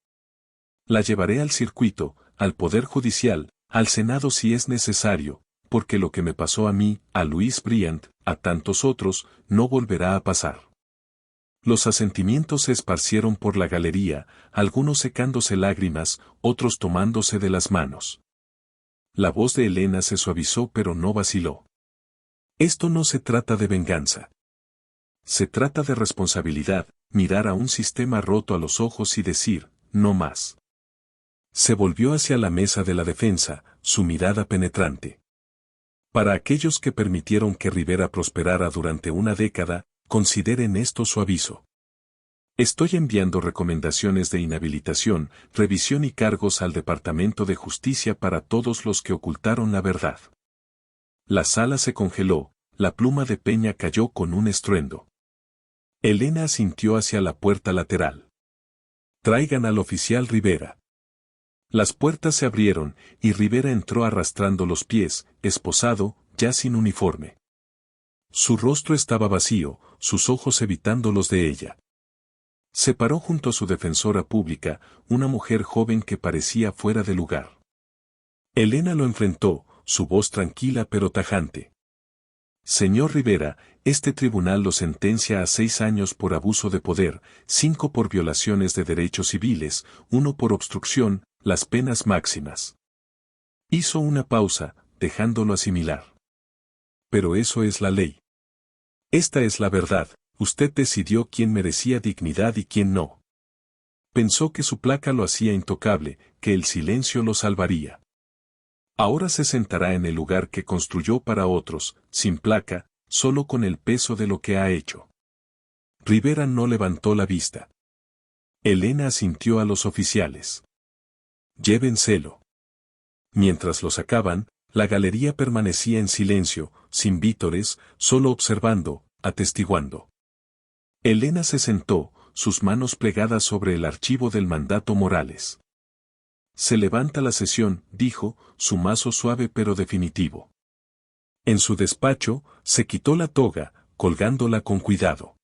La llevaré al circuito, al Poder Judicial, al Senado si es necesario, porque lo que me pasó a mí, a Luis Briand, a tantos otros, no volverá a pasar. Los asentimientos se esparcieron por la galería, algunos secándose lágrimas, otros tomándose de las manos. La voz de Elena se suavizó pero no vaciló. Esto no se trata de venganza. Se trata de responsabilidad, mirar a un sistema roto a los ojos y decir, no más. Se volvió hacia la mesa de la defensa, su mirada penetrante. Para aquellos que permitieron que Rivera prosperara durante una década, consideren esto su aviso. Estoy enviando recomendaciones de inhabilitación, revisión y cargos al Departamento de Justicia para todos los que ocultaron la verdad. La sala se congeló, la pluma de Peña cayó con un estruendo. Elena asintió hacia la puerta lateral. Traigan al oficial Rivera. Las puertas se abrieron, y Rivera entró arrastrando los pies, esposado, ya sin uniforme. Su rostro estaba vacío, sus ojos evitando los de ella. Se paró junto a su defensora pública, una mujer joven que parecía fuera de lugar. Elena lo enfrentó, su voz tranquila pero tajante. Señor Rivera, este tribunal lo sentencia a 6 años por abuso de poder, 5 por violaciones de derechos civiles, 1 por obstrucción, las penas máximas. Hizo una pausa, dejándolo asimilar. Pero eso es la ley. Esta es la verdad, usted decidió quién merecía dignidad y quién no. Pensó que su placa lo hacía intocable, que el silencio lo salvaría. Ahora se sentará en el lugar que construyó para otros, sin placa, solo con el peso de lo que ha hecho. Rivera no levantó la vista. Elena asintió a los oficiales. Llévenselo. Mientras lo sacaban, la galería permanecía en silencio, sin vítores, solo observando, atestiguando. Elena se sentó, sus manos plegadas sobre el archivo del mandato Morales. Se levanta la sesión, dijo, su mazo suave pero definitivo. En su despacho, se quitó la toga, colgándola con cuidado.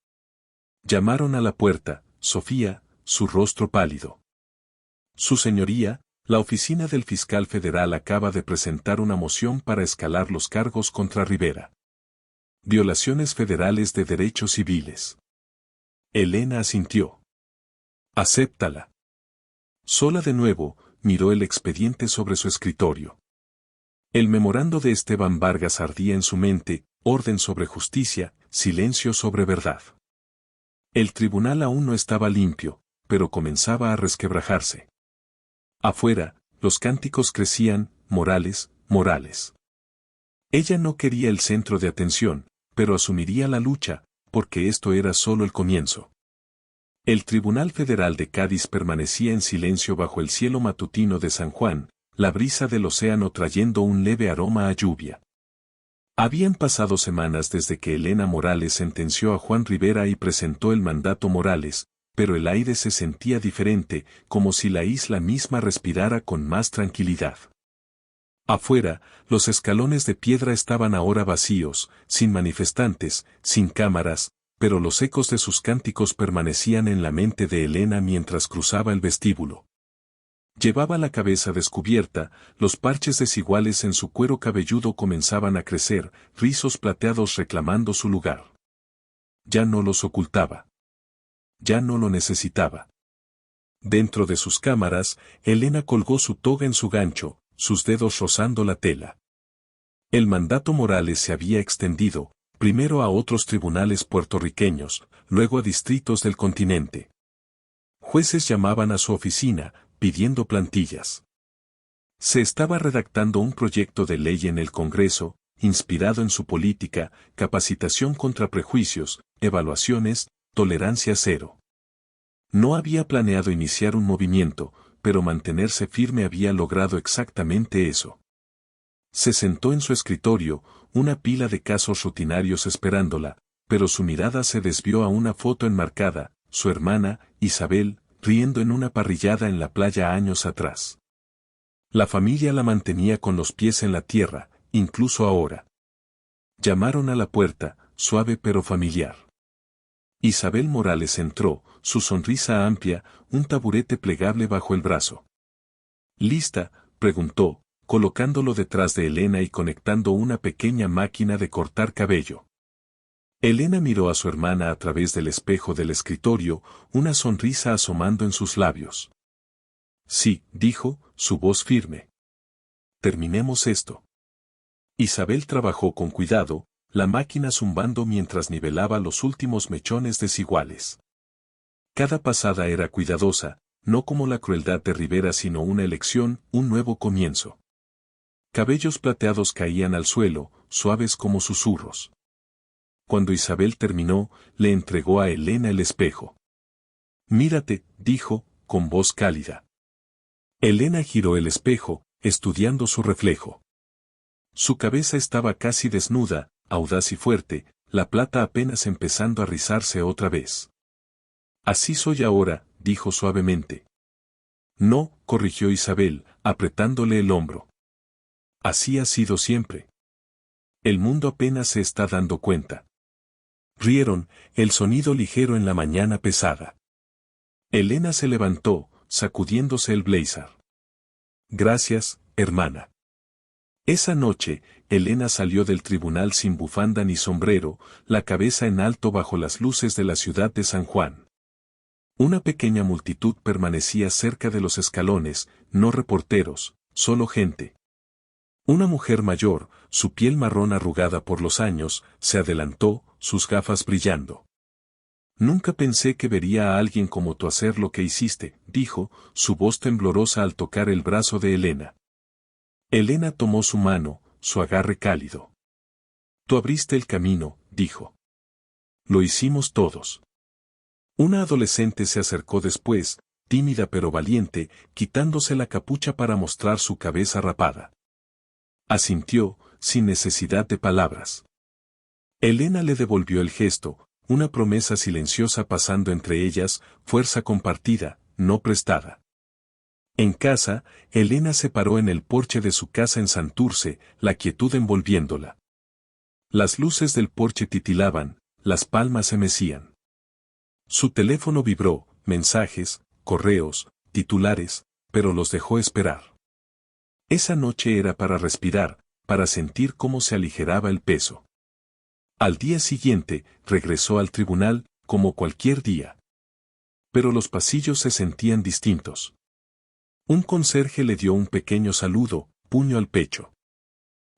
Llamaron a la puerta, Sofía, su rostro pálido. Su señoría, la oficina del fiscal federal acaba de presentar una moción para escalar los cargos contra Rivera. Violaciones federales de derechos civiles. Elena asintió. Acéptala. Sola de nuevo, miró el expediente sobre su escritorio. El memorando de Esteban Vargas ardía en su mente, orden sobre justicia, silencio sobre verdad. El tribunal aún no estaba limpio, pero comenzaba a resquebrajarse. Afuera, los cánticos crecían, Morales, Morales. Ella no quería el centro de atención, pero asumiría la lucha, porque esto era solo el comienzo. El Tribunal Federal de Cádiz permanecía en silencio bajo el cielo matutino de San Juan, la brisa del océano trayendo un leve aroma a lluvia. Habían pasado semanas desde que Elena Morales sentenció a Juan Rivera y presentó el mandato Morales, pero el aire se sentía diferente, como si la isla misma respirara con más tranquilidad. Afuera, los escalones de piedra estaban ahora vacíos, sin manifestantes, sin cámaras, pero los ecos de sus cánticos permanecían en la mente de Elena mientras cruzaba el vestíbulo. Llevaba la cabeza descubierta, los parches desiguales en su cuero cabelludo comenzaban a crecer, rizos plateados reclamando su lugar. Ya no los ocultaba. Ya no lo necesitaba. Dentro de sus cámaras, Elena colgó su toga en su gancho, sus dedos rozando la tela. El mandato Morales se había extendido, primero a otros tribunales puertorriqueños, luego a distritos del continente. Jueces llamaban a su oficina, pidiendo plantillas. Se estaba redactando un proyecto de ley en el Congreso, inspirado en su política, capacitación contra prejuicios, evaluaciones, tolerancia cero. No había planeado iniciar un movimiento, pero mantenerse firme había logrado exactamente eso. Se sentó en su escritorio, una pila de casos rutinarios esperándola, pero su mirada se desvió a una foto enmarcada, su hermana, Isabel, riendo en una parrillada en la playa años atrás. La familia la mantenía con los pies en la tierra, incluso ahora. Llamaron a la puerta, suave pero familiar. Isabel Morales entró, su sonrisa amplia, un taburete plegable bajo el brazo. ¿Lista?, preguntó, colocándolo detrás de Elena y conectando una pequeña máquina de cortar cabello. Elena miró a su hermana a través del espejo del escritorio, una sonrisa asomando en sus labios. Sí, dijo, su voz firme. Terminemos esto. Isabel trabajó con cuidado, la máquina zumbando mientras nivelaba los últimos mechones desiguales. Cada pasada era cuidadosa, no como la crueldad de Rivera sino una elección, un nuevo comienzo. Cabellos plateados caían al suelo, suaves como susurros. Cuando Isabel terminó, le entregó a Elena el espejo. Mírate, dijo, con voz cálida. Elena giró el espejo, estudiando su reflejo. Su cabeza estaba casi desnuda, audaz y fuerte, la plata apenas empezando a rizarse otra vez. Así soy ahora, dijo suavemente. No, corrigió Isabel, apretándole el hombro. Así ha sido siempre. El mundo apenas se está dando cuenta. Rieron, el sonido ligero en la mañana pesada. Elena se levantó, sacudiéndose el blazer. Gracias, hermana. Esa noche, Elena salió del tribunal sin bufanda ni sombrero, la cabeza en alto bajo las luces de la ciudad de San Juan. Una pequeña multitud permanecía cerca de los escalones, no reporteros, solo gente. Una mujer mayor, su piel marrón arrugada por los años, se adelantó, sus gafas brillando. Nunca pensé que vería a alguien como tú hacer lo que hiciste, dijo, su voz temblorosa al tocar el brazo de Elena. Elena tomó su mano, su agarre cálido. Tú abriste el camino, dijo. Lo hicimos todos. Una adolescente se acercó después, tímida pero valiente, quitándose la capucha para mostrar su cabeza rapada. Asintió, sin necesidad de palabras. Elena le devolvió el gesto, una promesa silenciosa pasando entre ellas, fuerza compartida, no prestada. En casa, Elena se paró en el porche de su casa en Santurce, la quietud envolviéndola. Las luces del porche titilaban, las palmas se mecían. Su teléfono vibró, mensajes, correos, titulares, pero los dejó esperar. Esa noche era para respirar, para sentir cómo se aligeraba el peso. Al día siguiente, regresó al tribunal, como cualquier día. Pero los pasillos se sentían distintos. Un conserje le dio un pequeño saludo, puño al pecho.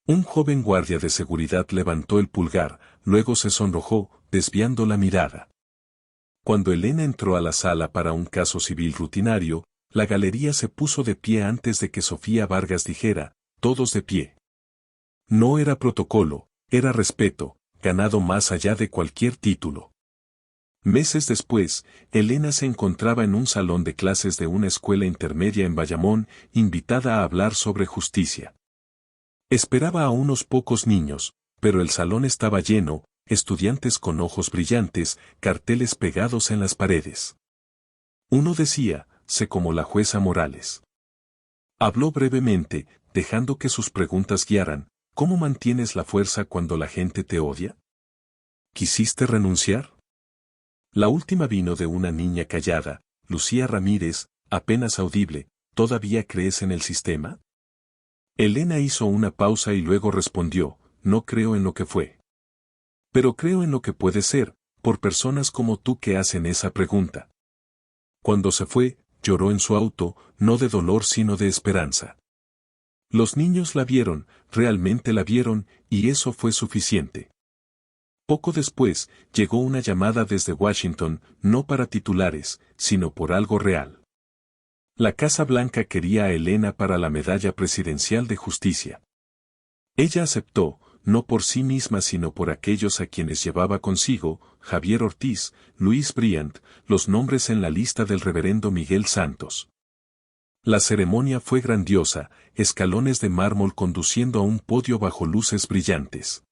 Un joven guardia de seguridad levantó el pulgar, luego se sonrojó, desviando la mirada. Cuando Elena entró a la sala para un caso civil rutinario, la galería se puso de pie antes de que Sofía Vargas dijera, todos de pie. No era protocolo, era respeto, ganado más allá de cualquier título. Meses después, Elena se encontraba en un salón de clases de una escuela intermedia en Bayamón, invitada a hablar sobre justicia. Esperaba a unos pocos niños, pero el salón estaba lleno, estudiantes con ojos brillantes, carteles pegados en las paredes. Uno decía, sé como la jueza Morales. Habló brevemente, dejando que sus preguntas guiaran, ¿cómo mantienes la fuerza cuando la gente te odia? ¿Quisiste renunciar? La última vino de una niña callada, Lucía Ramírez, apenas audible, ¿todavía crees en el sistema? Elena hizo una pausa y luego respondió, no creo en lo que fue. Pero creo en lo que puede ser, por personas como tú que hacen esa pregunta. Cuando se fue, lloró en su auto, no de dolor sino de esperanza. Los niños la vieron, realmente la vieron, y eso fue suficiente. Poco después, llegó una llamada desde Washington, no para titulares, sino por algo real. La Casa Blanca quería a Elena para la Medalla Presidencial de Justicia. Ella aceptó, no por sí misma sino por aquellos a quienes llevaba consigo, Javier Ortiz, Luis Bryant, los nombres en la lista del reverendo Miguel Santos. La ceremonia fue grandiosa, escalones de mármol conduciendo a un podio bajo luces brillantes.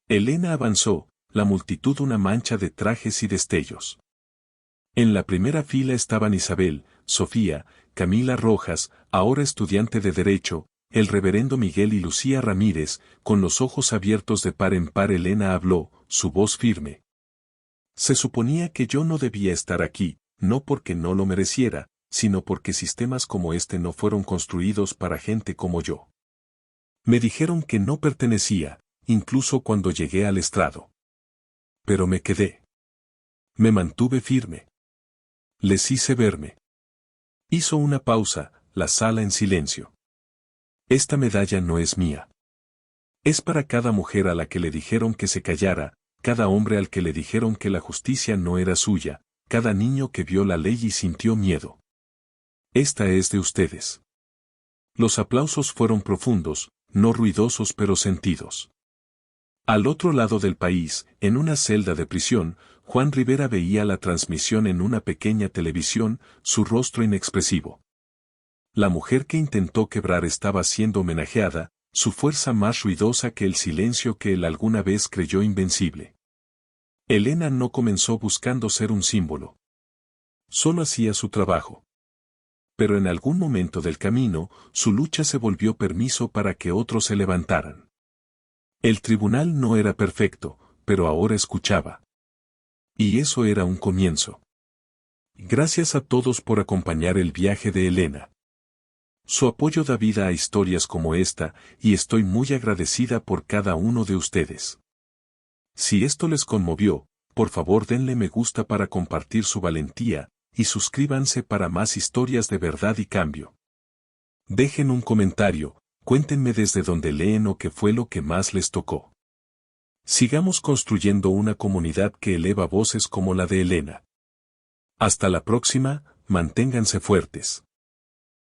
Elena avanzó, la multitud una mancha de trajes y destellos. En la primera fila estaban Isabel, Sofía, Camila Rojas, ahora estudiante de Derecho, el reverendo Miguel y Lucía Ramírez, con los ojos abiertos de par en par. Elena habló, su voz firme. Se suponía que yo no debía estar aquí, no porque no lo mereciera, sino porque sistemas como este no fueron construidos para gente como yo. Me dijeron que no pertenecía, incluso cuando llegué al estrado. Pero me quedé. Me mantuve firme. Les hice verme. Hizo una pausa, la sala en silencio. Esta medalla no es mía. Es para cada mujer a la que le dijeron que se callara, cada hombre al que le dijeron que la justicia no era suya, cada niño que vio la ley y sintió miedo. Esta es de ustedes. Los aplausos fueron profundos, no ruidosos pero sentidos. Al otro lado del país, en una celda de prisión, Juan Rivera veía la transmisión en una pequeña televisión, su rostro inexpresivo. La mujer que intentó quebrar estaba siendo homenajeada, su fuerza más ruidosa que el silencio que él alguna vez creyó invencible. Elena no comenzó buscando ser un símbolo. Solo hacía su trabajo. Pero en algún momento del camino, su lucha se volvió permiso para que otros se levantaran. El tribunal no era perfecto, pero ahora escuchaba. Y eso era un comienzo. Gracias a todos por acompañar el viaje de Elena. Su apoyo da vida a historias como esta, y estoy muy agradecida por cada uno de ustedes. Si esto les conmovió, por favor denle me gusta para compartir su valentía, y suscríbanse para más historias de verdad y cambio. Dejen un comentario, cuéntenme desde dónde leen o qué fue lo que más les tocó. Sigamos construyendo una comunidad que eleva voces como la de Elena. Hasta la próxima, manténganse fuertes.